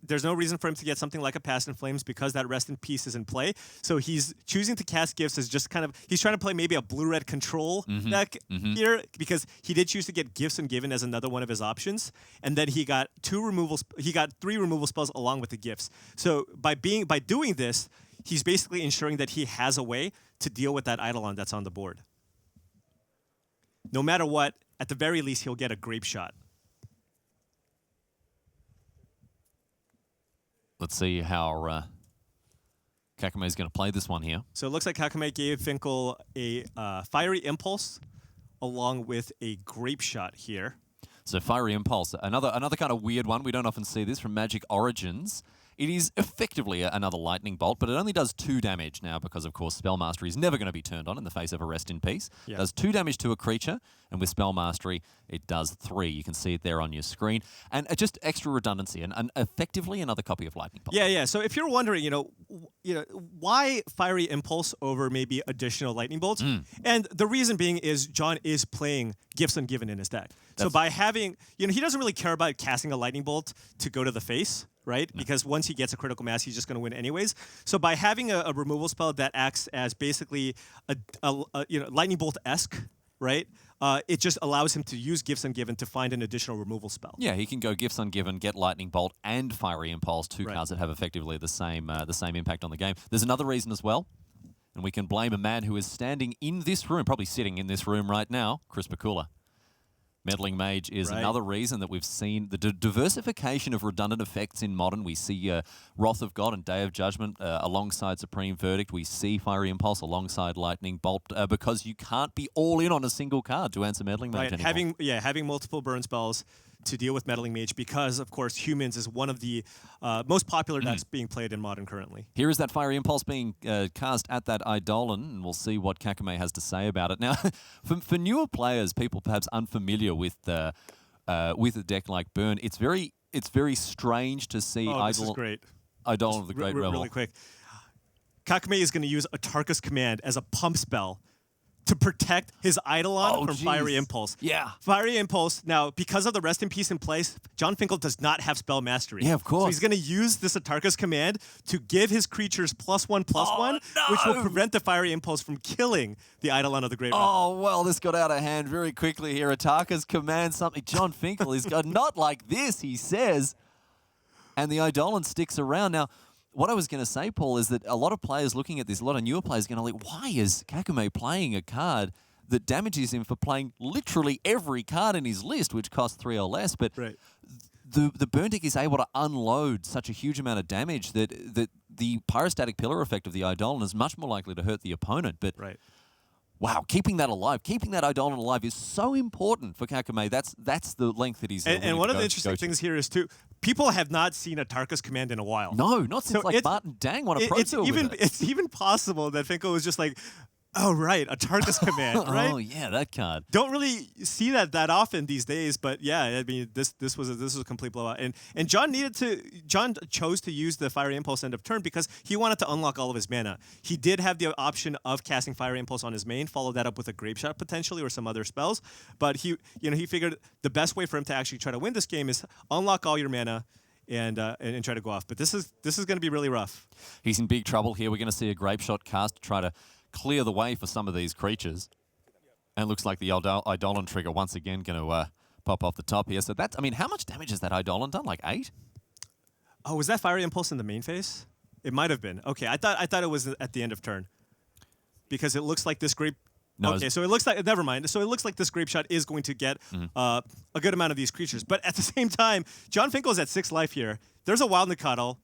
There's no reason for him to get something like a Past in Flames because that Rest in Peace is in play. So he's choosing to cast gifts as just kind of, he's trying to play maybe a blue-red control deck here, because he did choose to get Gifts Ungiven as another one of his options, and then he got 3 removal spells along with the gifts. So by doing this, he's basically ensuring that he has a way to deal with that Eidolon that's on the board. No matter what, at the very least, he'll get a Grape Shot. Let's see how Kakumae is going to play this one here. So it looks like Kakumae gave Finkel a Fiery Impulse along with a Grape Shot here. So Fiery Impulse, another kind of weird one. We don't often see this from Magic Origins. It is effectively another Lightning Bolt, but it only does 2 damage now because, of course, Spell Mastery is never going to be turned on in the face of a Rest in Peace. Yeah. It does 2 damage to a creature, and with Spell Mastery, it does 3. You can see it there on your screen. And just extra redundancy, and effectively another copy of Lightning Bolt. Yeah. So if you're wondering, why Fiery Impulse over maybe additional Lightning Bolts? And the reason being is John is playing Gifts Ungiven in his deck. So by having, he doesn't really care about casting a Lightning Bolt to go to the face, right? No. Because once he gets a critical mass, he's just going to win anyways. So by having a removal spell that acts as basically a Lightning Bolt-esque, right? It just allows him to use Gifts Ungiven to find an additional removal spell. Yeah, he can go Gifts Ungiven, get Lightning Bolt, and Fiery Impulse, 2 cards that have effectively the same impact on the game. There's another reason as well, and we can blame a man who is standing in this room, probably sitting in this room right now, Chris Pakula. Meddling Mage is another reason that we've seen the diversification of redundant effects in Modern. We see Wrath of God and Day of Judgment alongside Supreme Verdict. We see Fiery Impulse alongside Lightning Bolt because you can't be all in on a single card to answer Meddling Mage anymore. Having multiple burn spells to deal with Meddling Mage because, of course, Humans is one of the most popular decks being played in Modern currently. Here is that Fiery Impulse being cast at that Eidolon, and we'll see what Kakumae has to say about it. Now, for newer players, people perhaps unfamiliar with a deck like Burn, it's very strange to see Eidolon of the Great Revel. Really quick. Kakumae is going to use a Tarkus Command as a pump spell to protect his Eidolon from Fiery Impulse. Yeah. Fiery Impulse, now, because of the Rest in Peace in place, John Finkel does not have Spell Mastery. Yeah, of course. So he's going to use this Atarka's command to give his creatures +1/+1, which will prevent the Fiery Impulse from killing the Eidolon of the Great Revel. Oh, well, this got out of hand very quickly here. Atarka's command, something John Finkel is not like this, he says. And the Eidolon sticks around. Now, what I was going to say, Paul, is that a lot of players looking at this, a lot of newer players are going to why is Kakumae playing a card that damages him for playing literally every card in his list, which costs 3 or less? But the burn deck is able to unload such a huge amount of damage that the pyrostatic pillar effect of the Eidolon is much more likely to hurt the opponent. But wow, keeping that alive, keeping that Eidolon alive is so important for Kakumae. That's the length that he's and one of the interesting things here is, too, people have not seen a Tarkus command in a while. No, not since Martin Dang won a Pro Tour with it. It's even possible that Finkel was just like, oh, right, a Tarkus command, right? Oh, yeah, that card. Don't really see that often these days, but yeah, I mean, this was a complete blowout. And John chose to use the Fiery Impulse end of turn because he wanted to unlock all of his mana. He did have the option of casting Fiery Impulse on his main, follow that up with a Grape Shot potentially or some other spells, but he figured the best way for him to actually try to win this game is unlock all your mana and try to go off. But this is going to be really rough. He's in big trouble here. We're going to see a Grape Shot cast to try to clear the way for some of these creatures. And it looks like the Eidolon trigger once again going to pop off the top here. So that's, I mean, how much damage has that Eidolon done? Like 8? Oh, was that Fiery Impulse in the main phase? It might have been. Okay, I thought it was at the end of turn. Because it looks like this Grape... No, okay, so it looks like... Never mind. So it looks like this Grape Shot is going to get a good amount of these creatures. But at the same time, John Finkel's at 6 life here. There's a Wild Nikado.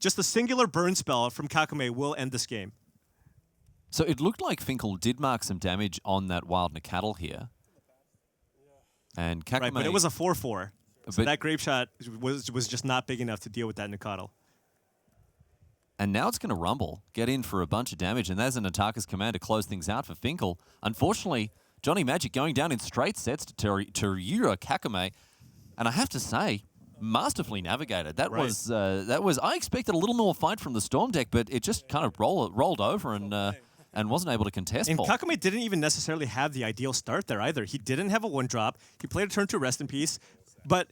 Just a singular burn spell from Kakumae will end this game. So it looked like Finkel did mark some damage on that Wild Nikado here. And Kakumae... Right, but it was a 4/4. So that Grape Shot was just not big enough to deal with that Nikado. And now it's going to rumble, get in for a bunch of damage, and there's an Ataka's command to close things out for Finkel. Unfortunately, Johnny Magic going down in straight sets to Ryura Kakumei, and I have to say, masterfully navigated. That was I expected a little more fight from the Storm deck, but it just kind of rolled over and wasn't able to contest. And Kakumei didn't even necessarily have the ideal start there either. He didn't have a 1-drop. He played a turn to Rest in Peace, but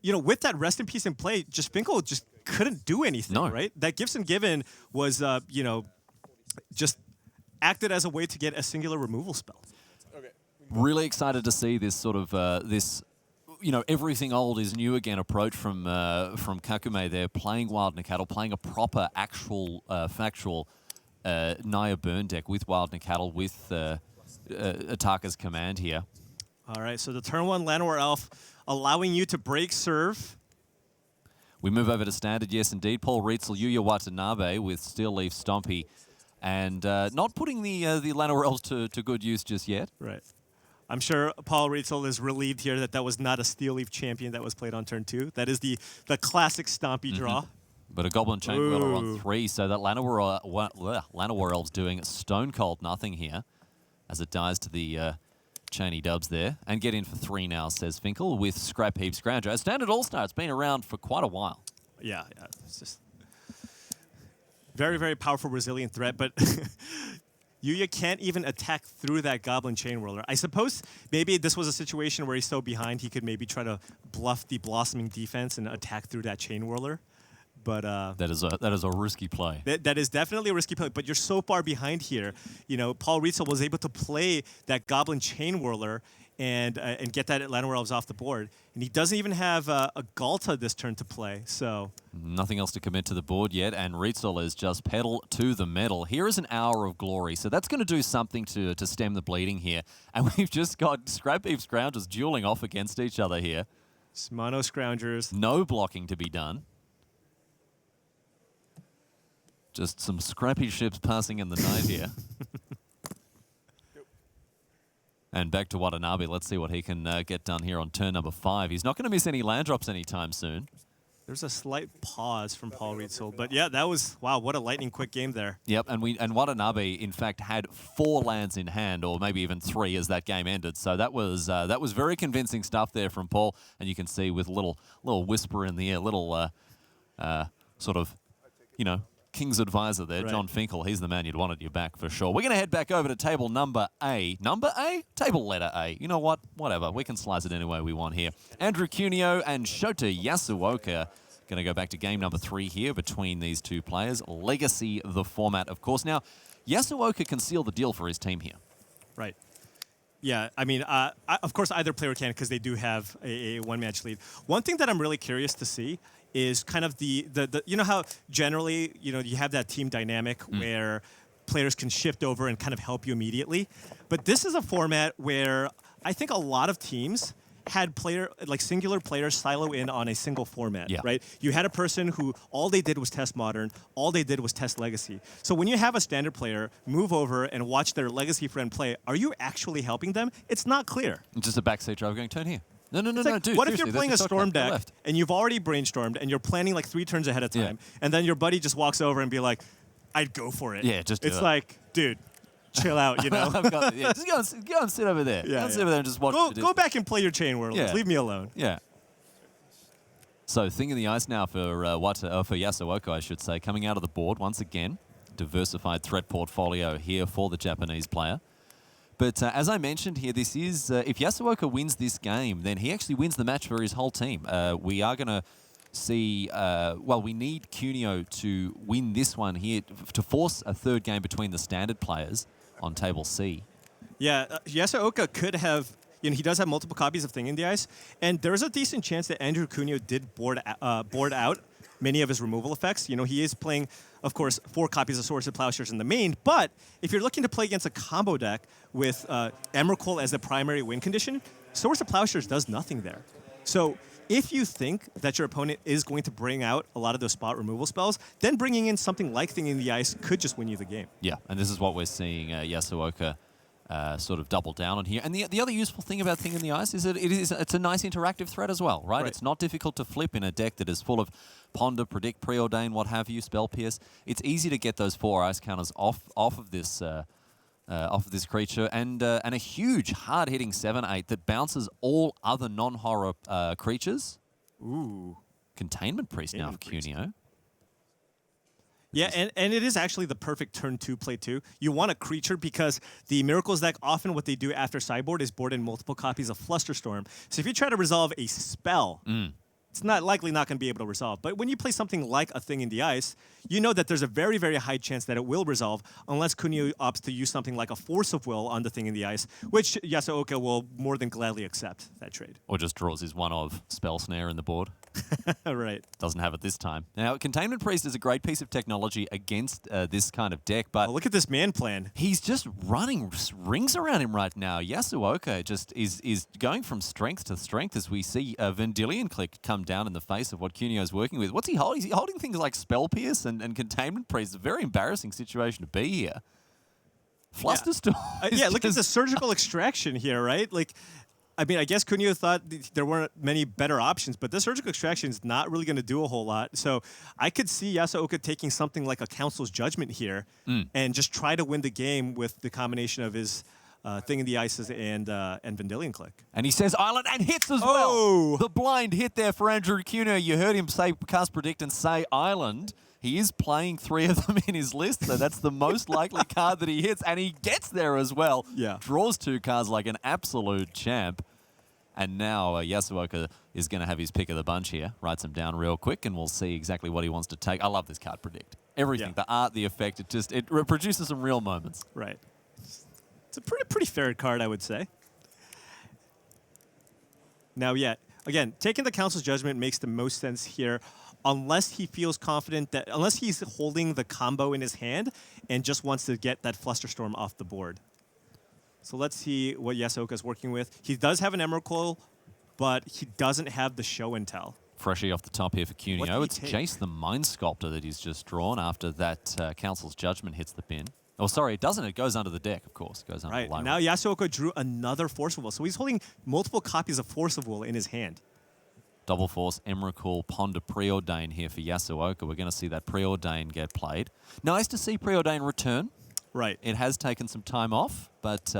with that Rest in Peace in play, just Finkel just couldn't do anything, right? That Gibson Given was, just acted as a way to get a singular removal spell. Really excited to see this sort of everything old is new again approach from Kakumei there, playing Wild Nacatl, playing a proper, actual, factual Naya burn deck with Wild Nacatl, with Ataka's command here. All right, so the turn 1 Llanowar Elf allowing you to break serve. We move over to standard, yes indeed. Paul Rietzl, Yuya Watanabe with Steel Leaf Stompy, and not putting the Llanowar Elves to good use just yet. Right. I'm sure Paul Reitzel is relieved here that was not a Steel Leaf champion that was played on turn 2. That is the classic Stompy draw. But a Goblin Chain Whirler on 3, so that Llanowar Elves doing stone cold nothing here as it dies to the Chainy Dubs there. And get in for 3 now, says Finkel, with Scrap Heap Scrounger. A standard All-Star, it's been around for quite a while. Yeah, it's just very, very powerful, resilient threat, but Yuya can't even attack through that Goblin Chain Whirler. I suppose maybe this was a situation where he's so behind he could maybe try to bluff the Blossoming defense and attack through that Chain Whirler. But that is a risky play. That is definitely a risky play, but you're so far behind here. Paul Rietzl was able to play that Goblin Chain Whirler and get that Llanowar Elves off the board. And he doesn't even have a Galta this turn to play, so... Nothing else to commit to the board yet, and Rietzl is just pedal to the metal. Here is an Hour of Glory, so that's going to do something to stem the bleeding here. And we've just got Scrap Heap Scroungers dueling off against each other here. Mono Scroungers. No blocking to be done. Just some scrappy ships passing in the night here. And back to Watanabe. Let's see what he can get done here on turn number 5. He's not going to miss any land drops anytime soon. There's a slight pause from Paul Rietzl, but yeah, that was, wow, what a lightning quick game there. Yep, and Watanabe in fact had 4 lands in hand, or maybe even 3 as that game ended. So that was very convincing stuff there from Paul, and you can see with a little whisper in the air, little sort of, King's advisor there, right. John Finkel. He's the man you'd want at your back for sure. We're going to head back over to table number A. Number A? Table letter A. You know what? Whatever. We can slice it any way we want here. Andrew Cuneo and Shota Yasuoka going to go back to game number 3 here between these two players. Legacy, the format, of course. Now, Yasuoka can seal the deal for his team here. Right. Yeah, I mean, of course, either player can because they do have a one-match lead. One thing that I'm really curious to see is kind of the how generally, you have that team dynamic where players can shift over and kind of help you immediately. But this is a format where I think a lot of teams had singular players silo in on a single format, right? You had a person who all they did was test Modern, all they did was test Legacy. So when you have a standard player move over and watch their Legacy friend play, are you actually helping them? It's not clear. Just a backseat driver going, turn here. No, dude. What if you're playing a Storm deck and you've already brainstormed and you're planning like 3 turns ahead of time, and then your buddy just walks over and be like, I'd go for it. Yeah, just do It's like, dude, chill out, I've got just go and sit over there. Sit over there and just watch. Go back and play your Chain Whirlers. Yeah. Leave me alone. Yeah. So thing in the ice now for Yasuoka, I should say, coming out of the board once again. Diversified threat portfolio here for the Japanese player. But as I mentioned here, this is if Yasuoka wins this game, then he actually wins the match for his whole team. We are going to see, we need Cuneo to win this one here to force a 3rd game between the standard players on table C. Yeah, Yasuoka could have, he does have multiple copies of Thing in the Ice, and there's a decent chance that Andrew Cuneo did board out many of his removal effects. He is playing, of course, 4 copies of Swords of Plowshares in the main, but if you're looking to play against a combo deck with Emrakul as the primary win condition, Swords of Plowshares does nothing there. So if you think that your opponent is going to bring out a lot of those spot removal spells, then bringing in something like Thing in the Ice could just win you the game. Yeah, and this is what we're seeing Yasuoka sort of double down on here. And the other useful thing about Thing in the Ice is that it's a nice interactive threat as well, right? It's not difficult to flip in a deck that is full of Ponder, Predict, Preordain, what have you, Spell Pierce. It's easy to get those 4 ice counters off of this creature, and a huge hard-hitting 7/8 that bounces all other non-horror creatures. Ooh. Containment Priest now for Cuneo. Yeah, and it is actually the perfect turn 2 play too. You want a creature because the Miracles deck, often what they do after sideboard is board in multiple copies of Flusterstorm. So if you try to resolve a spell, it's likely not going to be able to resolve. But when you play something like a Thing in the Ice, you know that there's a very, very high chance that it will resolve unless Kunio opts to use something like a Force of Will on the Thing in the Ice, which Yasuoka will more than gladly accept that trade. Or just draws his one of Spell Snare in the board. Right. Doesn't have it this time. Now, Containment Priest is a great piece of technology against this kind of deck, but look at this man plan. He's just running rings around him right now. Yasuoka just is going from strength to strength as we see Vendilion Click come down in the face of what Cuneo is working with. What's he holding? Is he holding things like Spell Pierce and Containment Priest? It's a very embarrassing situation to be here. Flusterstorm. Yeah, look at the surgical extraction here, right? Like, I mean, I guess Kunio thought there weren't many better options, but this surgical extraction is not really going to do a whole lot. So I could see Yasuoka taking something like a Council's Judgment here and just try to win the game with the combination of his Thing in the Ices and Vendilion Click. And he says Island and hits as well. The blind hit there for Andrew Cuneo. You heard him say cast Predict and say Island. He is playing 3 of them in his list, so that's the most likely card that he hits, and he gets there as well. Yeah. Draws 2 cards like an absolute champ. And now Yasuoka is going to have his pick of the bunch here. Writes them down real quick, and we'll see exactly what he wants to take. I love this card, Predict. Everything, the art, the effect, it produces some real moments. Right. It's a pretty fair card, I would say. Now, again, taking the Council's Judgment makes the most sense here, unless he feels confident that, unless he's holding the combo in his hand and just wants to get that Flusterstorm off the board. So let's see what Yasuoka is working with. He does have an Emerald Coil, but he doesn't have the show and tell. Freshie off the top here for Cuneo. It's Jace the Mind Sculptor that he's just drawn after that Council's Judgment hits the bin. Oh, sorry, it doesn't. It goes under the deck, of course. It goes under the line. Now Yasuoka drew another Force of Will. So he's holding multiple copies of Force of Will in his hand. Double Force, Emrakul, Ponder, Preordain here for Yasuoka. We're going to see that Preordain get played. Nice to see Preordain return. Right. It has taken some time off, but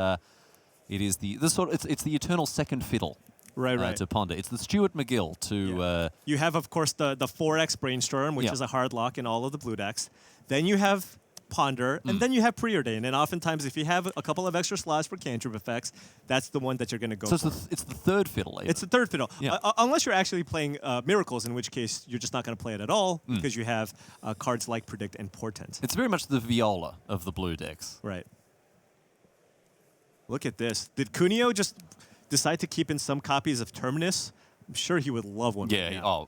it is it's the eternal second fiddle. Right. To Ponder. It's the Stuart McGill to... you have, of course, the 4X Brainstorm, which is a hard lock in all of the blue decks. Then you have Ponder, and then you have Preordain. And oftentimes, if you have a couple of extra slots for cantrip effects, that's the one that you're going to go for. So it's the third fiddle. Even. It's the third fiddle. Yeah. Unless you're actually playing Miracles, in which case you're just not going to play it at all because you have cards like Predict and Portent. It's very much the viola of the blue decks. Right. Look at this. Did Cuneo just decide to keep in some copies of Terminus? I'm sure he would love one. Yeah.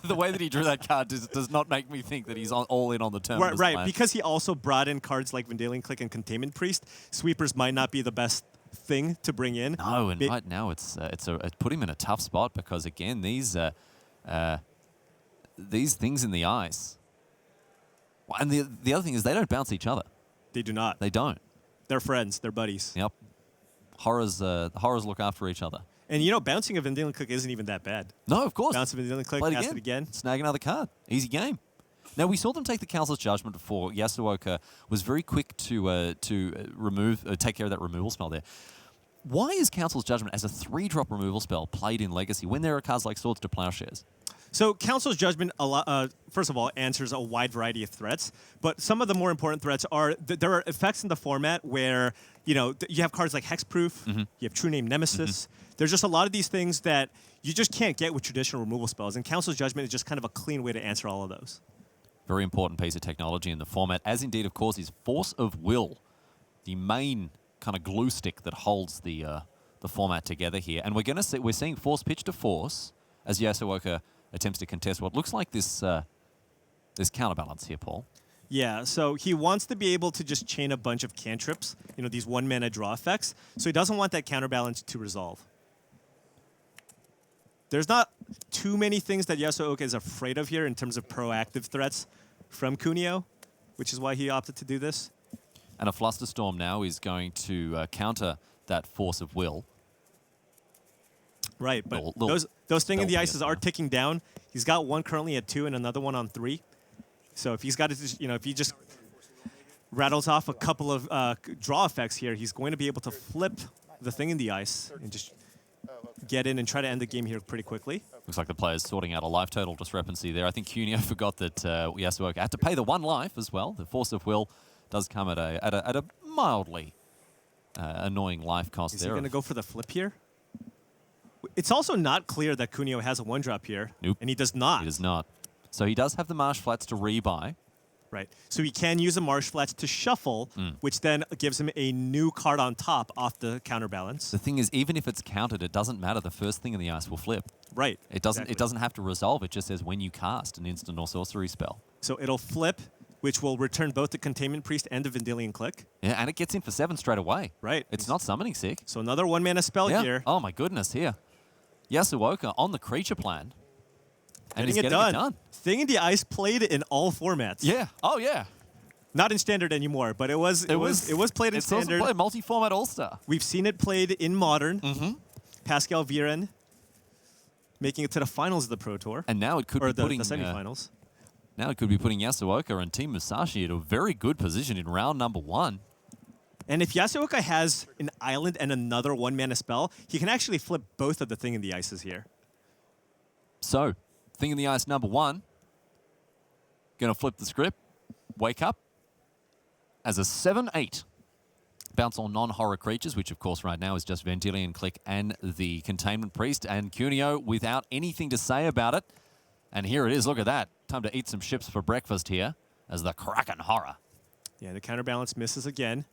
The way that he drew that card does not make me think that he's all in on the Terminus. Right. Because he also brought in cards like Vendilion Click and Containment Priest. Sweepers might not be the best thing to bring in. No, and right now it put him in a tough spot because again these things in the ice. And the other thing is they don't bounce each other. They do not. They don't. They're friends. They're buddies. Yep. Horrors look after each other. And bouncing a Vendilion Click isn't even that bad. No, of course. Bounce a Vendilion Click, cast it again. Snag another card. Easy game. Now, we saw them take the Council's Judgment before. Yasuoka was very quick to take care of that removal spell there. Why is Council's Judgment as a 3-drop removal spell played in Legacy when there are cards like Swords to Plowshares? So Council's Judgment, first of all, answers a wide variety of threats. But some of the more important threats are there are effects in the format where you have cards like Hexproof, you have True Name Nemesis. There's just a lot of these things that you just can't get with traditional removal spells. And Council's Judgment is just kind of a clean way to answer all of those. Very important piece of technology in the format, as indeed, of course, is Force of Will, the main kind of glue stick that holds the format together here. And we're seeing Force Pitch to Force as Yasuoka attempts to contest what looks like this counterbalance here, Paul. Yeah, so he wants to be able to just chain a bunch of cantrips, these 1-mana draw effects. So he doesn't want that counterbalance to resolve. There's not too many things that Yasuoka is afraid of here in terms of proactive threats from Kunio, which is why he opted to do this. And a Flusterstorm now is going to counter that force of will. Right, but Little those thing in the stealthy ices up are there. ticking down. He's got one currently at 2 and another one on 3. So if he's got to, if he just rattles off a couple of draw effects here, he's going to be able to flip the thing in the ice and just get in and try to end the game here pretty quickly. Looks like the player's sorting out a life total discrepancy there. I think Cuneo forgot that Yasuoka had to pay the 1 life as well. The force of will does come at a mildly annoying life cost Is there. he going to go for the flip here? It's also not clear that Cuneo has a 1-drop here. Nope. And he does not. He does not. So he does have the Marsh Flats to rebuy. Right. So he can use a Marsh Flats to shuffle, which then gives him a new card on top off the counterbalance. The thing is, even if it's countered, it doesn't matter. The first thing in the ice will flip. Right. It doesn't. Exactly. It doesn't have to resolve. It just says when you cast an instant or sorcery spell. So it'll flip, which will return both the Containment Priest and the Vendilion Click. Yeah, and it gets in for 7 straight away. Right. It's not summoning sick. So another 1-mana spell here. Oh my goodness, here. Yasuoka on the creature plan. And he's getting it done. Thing in the Ice played in all formats. Yeah. Oh yeah. Not in Standard anymore, but it was played in it's Standard. also played multi-format All-Star. We've seen it played in Modern. Pascal Viren making it to the finals of the Pro Tour. And now it could or be putting the semifinals. now it could be putting Yasuoka and Team Musashi at a very good position in round number 1. And if Yasuoka has an island and another 1-mana spell, he can actually flip both of the Thing in the Ices here. So, Thing in the Ice number 1. Gonna flip the script. Wake up. As a 7/8. Bounce on non-horror creatures, which of course right now is just Vendilion Click and the Containment Priest. And Cuneo without anything to say about it. And here it is, look at that. Time to eat some ships for breakfast here as the Kraken Horror. Yeah, the counterbalance misses again.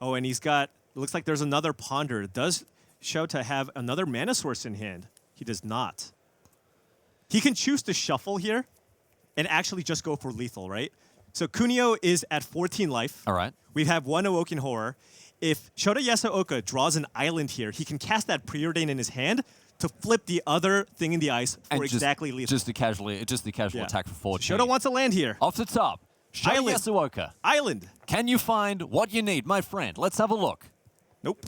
Oh, and he's got, it looks like there's another Ponder. Does Shota have another mana source in hand? He does not. He can choose to shuffle here and actually just go for lethal, right? So Kunio is at 14 life. All right. We have 1 Awoken Horror. If Shota Yasuoka draws an island here, he can cast that Preordain in his hand to flip the other Thing in the Ice for And exactly lethal. Just the casual Yeah. attack for 4. Shota wants a land here. Off the top. Shota Island. Yasuoka. Island. Can you find what you need, my friend? Let's have a look. Nope.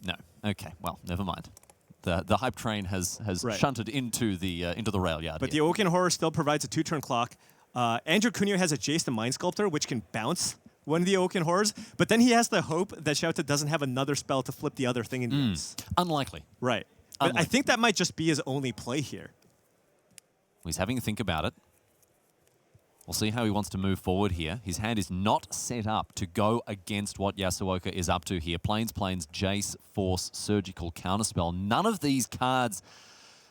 No. Okay. Well, never mind. The hype train has Right. shunted into the rail yard. But here. the Awoken Horror still provides a 2-turn clock. Andrew Cuneo has a Jace the Mind Sculptor, which can bounce one of the Awoken Horrors, but then he has the hope that Shota doesn't have another spell to flip the other thing in the ice. Unlikely. Right. But I Unlikely. think that might just be his only play here. He's having a think about it. We'll see how he wants to move forward here. His hand is not set up to go against what Yasuoka is up to here. Plains, Jace, Force, Surgical, Counterspell. None of these cards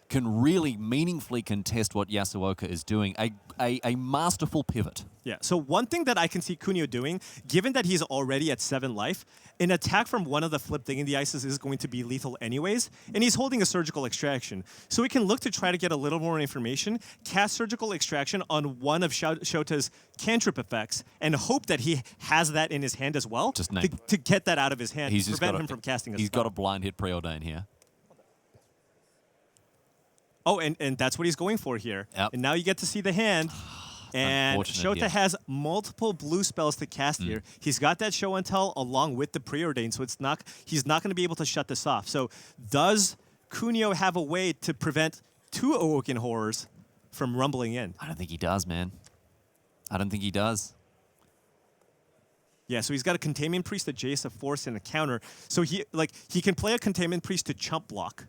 can really meaningfully contest what Yasuoka is doing. A masterful pivot. Yeah, so one thing that I can see Cuneo doing, given that he's already at 7 life, an attack from one of the flip Thing in the Ices is going to be lethal anyways, and he's holding a Surgical Extraction. So we can look to try to get a little more information, cast Surgical Extraction on one of Shota's cantrip effects, and hope that he has that in his hand as well Just name. to get that out of his hand, He's to just prevent got him from casting a He's spell. got a blind hit Preordain here. Oh, and that's what he's going for here. Yep. And now you get to see the hand. And Unfortunate Shota here. has multiple blue spells to cast here. He's got that Show and Tell along with the Preordain, so he's not going to be able to shut this off. So does Cuneo have a way to prevent 2 Awoken Horrors from rumbling in? I don't think he does, man. I don't think he does. Yeah, so he's got a Containment Priest, a Jace, a Force, and a counter. So he can play a Containment Priest to chump block.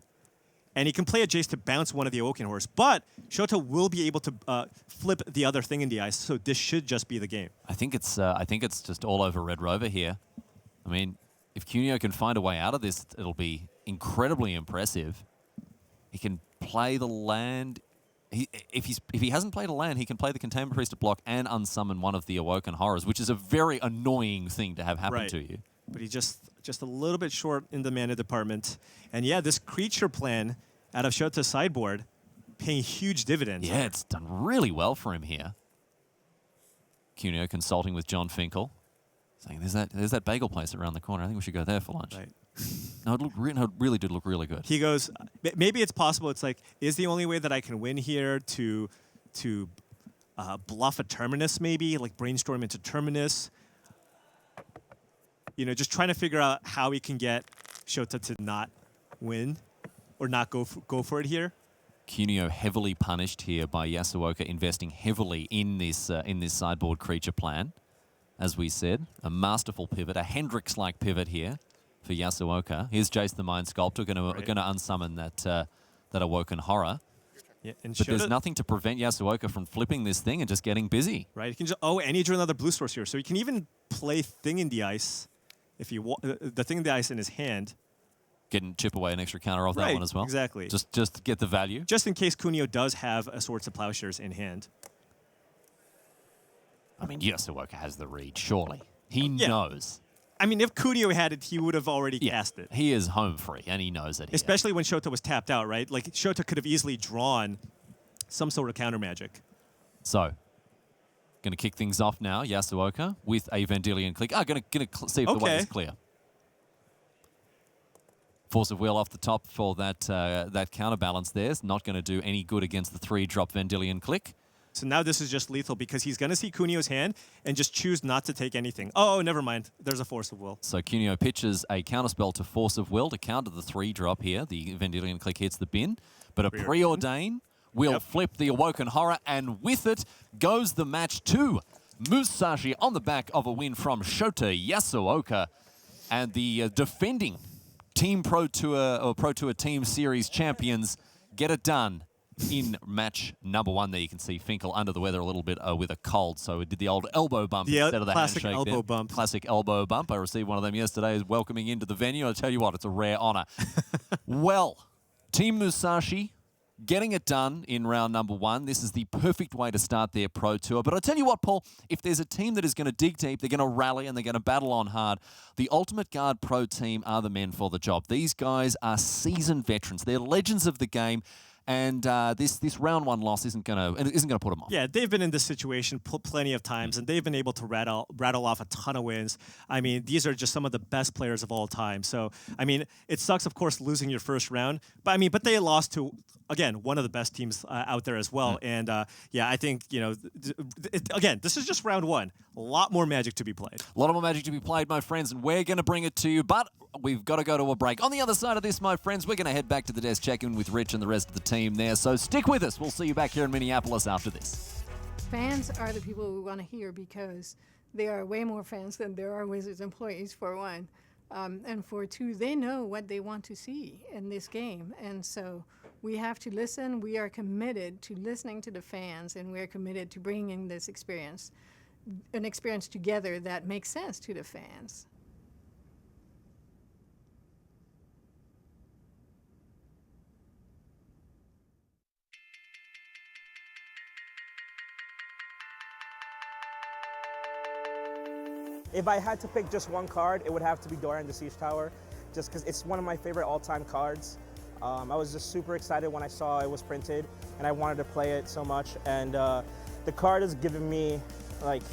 And he can play a Jace to bounce one of the Awoken Horrors. But Shota will be able to flip the other Thing in the Ice, so this should just be the game. I think it's just all over Red Rover here. I mean, if Cuneo can find a way out of this, it'll be incredibly impressive. He can play the land. If he hasn't played a land, he can play the Containment Priest to block and unsummon one of the Awoken Horrors, which is a very annoying thing to have happen Right. to you. But he's just a little bit short in the mana department. And yeah, this creature plan out of Shota's sideboard paying huge dividends. Yeah, it's done really well for him here. Cuneo consulting with John Finkel, saying, "There's that bagel place around the corner. I think we should go there for lunch." Right. No, it really did look really good. He goes, maybe it's possible. It's like, is the only way that I can win here to bluff a Terminus maybe, like brainstorm into Terminus? just trying to figure out how he can get Shota to not win or not go for it here. Cuneo heavily punished here by Yasuoka investing heavily in this sideboard creature plan. As we said, a masterful pivot, a Hendrix-like pivot here for Yasuoka. Here's Jace the Mind Sculptor going to unsummon that Awoken Horror. Yeah, and but there's nothing to prevent Yasuoka from flipping this thing and just getting busy. Right. He can just, and he drew another blue source here, so he can even play Thing in the Ice if you want the Thing in the Ice in his hand. Chip away an extra counter off that one as well. Exactly. Just to get the value. Just in case Cuneo does have a Swords to Plowshares in hand. I mean, Yasuoka has the read, surely. He knows. I mean, if Cuneo had it, he would have already cast it. He is home free, and he knows it. Especially when Shota was tapped out, right? Like, Shota could have easily drawn some sort of counter magic. So, going to kick things off now, Yasuoka, with a Vendilion Click. Going to see if the way is clear. Force of Will off the top for that counterbalance there. It's not going to do any good against the 3-drop Vendilion Click. So now this is just lethal because he's going to see Cuneo's hand and just choose not to take anything. Oh, never mind. There's a Force of Will. So Cuneo pitches a counterspell to Force of Will to counter the 3-drop here. The Vendilion Click hits the bin. But a Preordain will flip the Awoken Horror, and with it goes the match to Musashi on the back of a win from Shota Yasuoka. And the defending Team Pro Tour or Pro Tour Team Series champions get it done in match number 1. There you can see Finkel under the weather a little bit with a cold, so it did the old elbow bump instead of the classic handshake elbow there. bump. Classic elbow bump. I received one of them yesterday welcoming into the venue. I'll tell you what, it's a rare honor. Well, Team Musashi getting it done in round number 1. This is the perfect way to start their Pro Tour. But I'll tell you what, Paul, if there's a team that is going to dig deep, they're going to rally, and they're going to battle on hard, the Ultimate Guard Pro team are the men for the job. These guys are seasoned veterans. They're legends of the game. And this round 1 loss isn't gonna put them off. Yeah, they've been in this situation plenty of times, and they've been able to rattle off a ton of wins. I mean, these are just some of the best players of all time. So, I mean, it sucks, of course, losing your first round, but they lost to, again, one of the best teams out there as well. And I think again, this is just round 1. A lot more Magic to be played. A lot more Magic to be played, my friends, and we're gonna bring it to you, but we've got to go to a break. On the other side of this, my friends, we're going to head back to the desk, check in with Rich and the rest of the team there. So stick with us. We'll see you back here in Minneapolis after this. Fans are the people we want to hear because there are way more fans than there are Wizards employees, for one. And for two, they know what they want to see in this game. And so we have to listen. We are committed to listening to the fans, and we are committed to bringing this experience, an experience together that makes sense to the fans. If I had to pick just one card, it would have to be Dorian the Siege Tower, just because it's one of my favorite all-time cards. I was just super excited when I saw it was printed, and I wanted to play it so much. And the card has given me, like,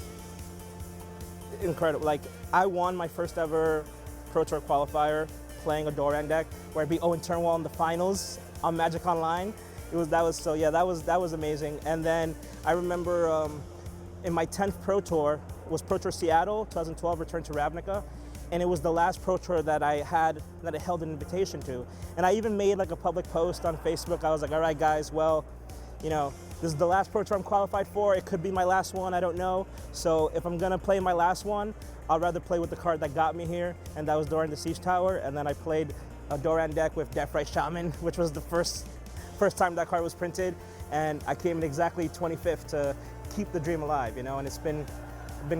incredible. Like, I won my first ever Pro Tour qualifier playing a Dorian deck, where I beat Owen Turnwell in the finals on Magic Online. That was amazing. And then I remember in my 10th Pro Tour, was Pro Tour Seattle, 2012, Return to Ravnica, and it was the last Pro Tour that I held an invitation to. And I even made like a public post on Facebook. I was like, all right guys, well, this is the last Pro Tour I'm qualified for. It could be my last one, I don't know. So if I'm gonna play my last one, I'd rather play with the card that got me here, and that was Dorian the Siege Tower. And then I played a Dorian deck with Deathrite Shaman, which was the first time that card was printed, and I came in exactly 25th to keep the dream alive, and it's been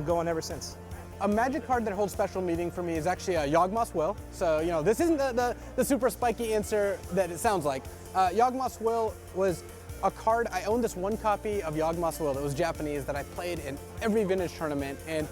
going ever since. A Magic card that holds special meaning for me is actually a Yawgmoth's Will. So, this isn't the super spiky answer that it sounds like. Yawgmoth's Will was a card, I owned this one copy of Yawgmoth's Will that was Japanese that I played in every Vintage tournament, and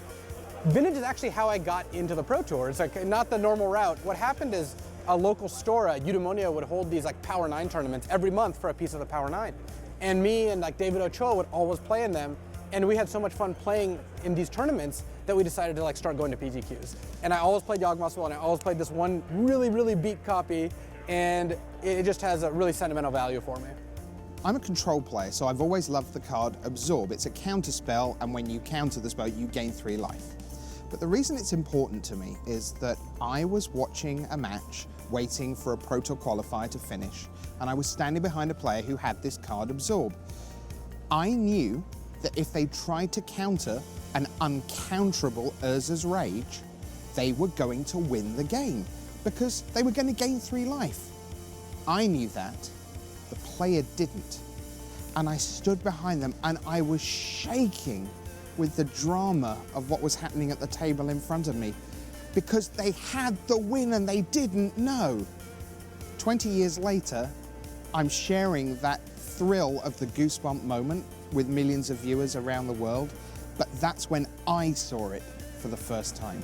Vintage is actually how I got into the Pro Tour. It's like not the normal route. What happened is a local store at Eudaimonia would hold these like Power 9 tournaments every month for a piece of the Power 9. And me and like David Ochoa would always play in them. And we had so much fun playing in these tournaments that we decided to like start going to PTQs. And I always played Yawgmoth's Will, and I always played this one really, really beat copy, and it just has a really sentimental value for me. I'm a control player, so I've always loved the card Absorb. It's a counter spell, and when you counter the spell, you gain 3 life. But the reason it's important to me is that I was watching a match, waiting for a Pro Tour qualifier to finish, and I was standing behind a player who had this card Absorb. I knew that if they tried to counter an uncounterable Urza's Rage, they were going to win the game because they were going to gain 3 life. I knew that. The player didn't. And I stood behind them and I was shaking with the drama of what was happening at the table in front of me because they had the win and they didn't know. 20 years later, I'm sharing that thrill of the goosebump moment with millions of viewers around the world, but that's when I saw it for the first time.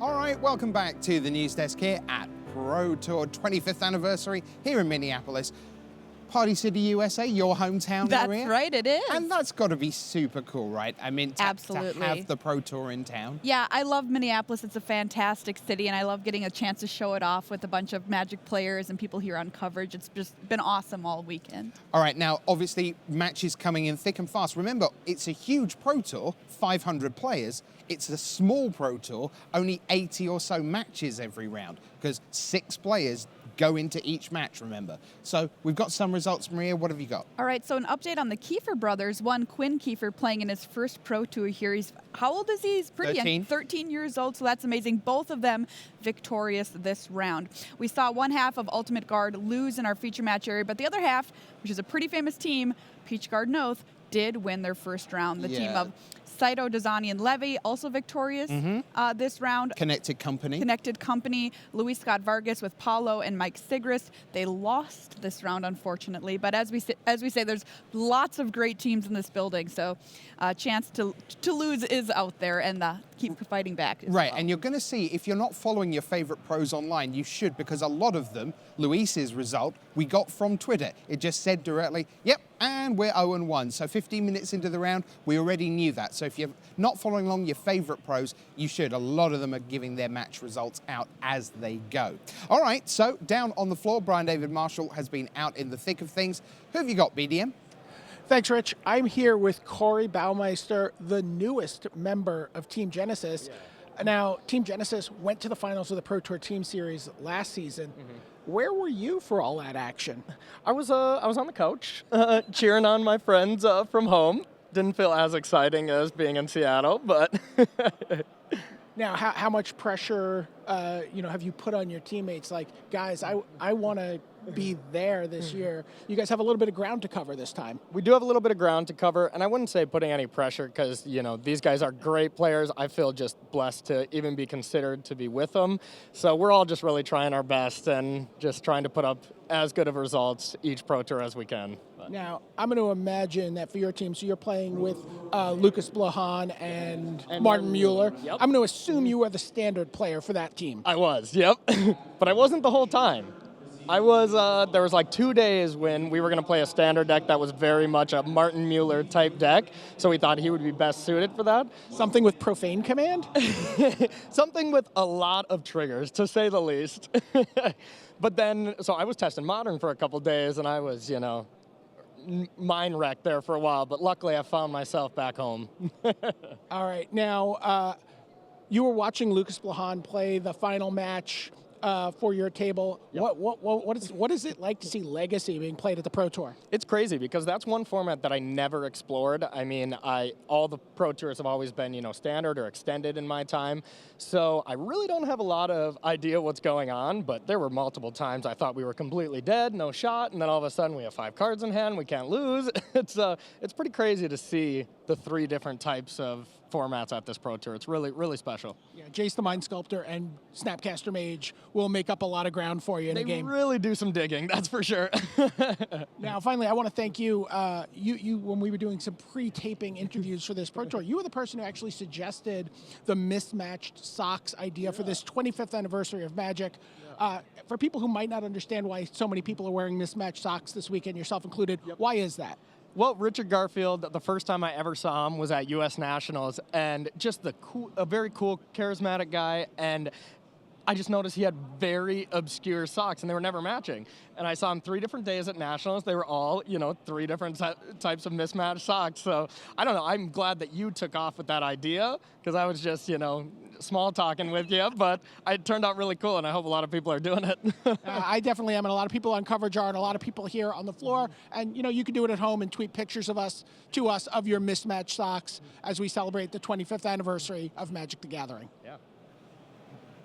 All right, welcome back to the news desk here at Pro Tour 25th anniversary here in Minneapolis. Party City, USA, your hometown, That's Maria. right, it is. And that's got to be super cool, right? I mean, to Absolutely. have the Pro Tour in town. Yeah, I love Minneapolis. It's a fantastic city, and I love getting a chance to show it off with a bunch of Magic players and people here on coverage. It's just been awesome all weekend. All right, now, obviously, matches coming in thick and fast. Remember, it's a huge Pro Tour, 500 players. It's a small Pro Tour, only 80 or so matches every round, because 6 players go into each match, remember. So we've got some results. Maria, what have you got? All right, so an update on the Kiefer brothers. One, Quinn Kiefer, playing in his first Pro Tour here. He's, how old is he? He's pretty 13. young. 13 years old, so that's amazing. Both of them victorious this round. We saw one half of Ultimate Guard lose in our feature match area, but the other half, which is a pretty famous team, Peach Guard and Oath, did win their first round. The team of Saito, Dazani, and Levy also victorious this round. Connected Company. Connected Company, Luis Scott Vargas with Paulo and Mike Sigrist. They lost this round, unfortunately, but as we say, there's lots of great teams in this building, so a chance to lose is out there, and keep fighting back. Right, and you're going to see, if you're not following your favorite pros online, you should, because a lot of them, Luis's result, we got from Twitter. It just said directly, yep, and we're 0-1. So 15 minutes into the round, we already knew that. So if you're not following along your favorite pros, you should. A lot of them are giving their match results out as they go. All right, so down on the floor, Brian David Marshall has been out in the thick of things. Who have you got, BDM? Thanks, Rich. I'm here with Corey Baumeister, the newest member of Team Genesis. Now, Team Genesis went to the finals of the Pro Tour Team Series last season. Where were you for all that action? I was on the couch, cheering on my friends from home. Didn't feel as exciting as being in Seattle, but. Now, how much pressure, have you put on your teammates? Like, guys, I want to be there this year. You guys have a little bit of ground to cover this time. We do have a little bit of ground to cover, and I wouldn't say putting any pressure because, you know, these guys are great players. I feel just blessed to even be considered to be with them. So we're all just really trying our best and just trying to put up as good of results each Pro Tour as we can. Now, I'm going to imagine that for your team, so you're playing with Lucas Blahan and Martin Mueller. Yep. I'm going to assume you are the standard player for that team. I was, yep. But I wasn't the whole time. I was, there was like 2 days when we were going to play a standard deck that was very much a Martin Mueller type deck, so we thought he would be best suited for that. Something with profane command? Something with a lot of triggers, to say the least. But then, so I was testing Modern for a couple days, and I was, you know, mind wrecked there for a while, but luckily I found myself back home. All right. Now, you were watching Lucas Blahan play the final match for your table. Yep. What is it like to see Legacy being played at the Pro Tour? It's crazy because that's one format that I never explored. I mean, all the Pro Tours have always been, you know, standard or extended in my time. So I really don't have a lot of idea what's going on, but there were multiple times I thought we were completely dead, no shot, and then all of a sudden we have 5 cards in hand, we can't lose. It's pretty crazy to see the 3 different types of formats at this Pro Tour. It's really, really special. Yeah, Jace the Mind Sculptor and Snapcaster Mage will make up a lot of ground for you in a game. They really do some digging, that's for sure. Now, finally, I want to thank you. You, when we were doing some pre-taping interviews for this Pro Tour, you were the person who actually suggested the mismatched socks idea for this 25th anniversary of Magic. For people who might not understand why so many people are wearing mismatched socks this weekend, yourself included, why is that? Well, Richard Garfield, the first time I ever saw him was at U.S. Nationals, and just a very cool, charismatic guy, and I just noticed he had very obscure socks, and they were never matching. And I saw him 3 different days at Nationals. They were all, you know, 3 different types of mismatched socks. So, I don't know, I'm glad that you took off with that idea, because I was just, you know, small talking with you, but it turned out really cool, and I hope a lot of people are doing it. I definitely am, and a lot of people on coverage are, and a lot of people here on the floor. And, you know, you can do it at home and tweet pictures of us to us of your mismatched socks as we celebrate the 25th anniversary of Magic the Gathering. Yeah.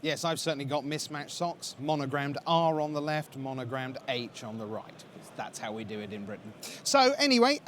Yes, I've certainly got mismatched socks, monogrammed R on the left, monogrammed H on the right. That's how we do it in Britain. So anyway,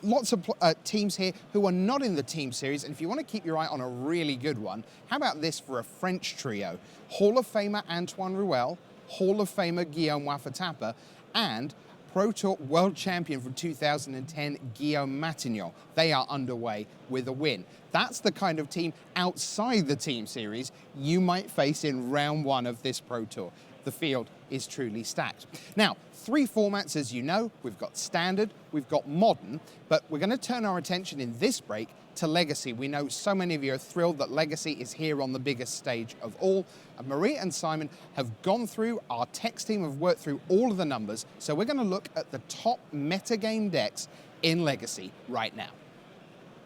lots of teams here who are not in the team series, and if you want to keep your eye on a really good one, how about this for a French trio? Hall of Famer Antoine Rouel, Hall of Famer Guillaume Wafatapa, and Pro Tour World Champion from 2010, Guillaume Matignon. They are underway with a win. That's the kind of team outside the team series you might face in round 1 of this Pro Tour. The field is truly stacked. Now, 3 formats, as you know. We've got Standard, we've got Modern, but we're going to turn our attention in this break to Legacy. We know so many of you are thrilled that Legacy is here on the biggest stage of all. And Maria and Simon have gone through, our text team have worked through all of the numbers, so we're going to look at the top metagame decks in Legacy right now.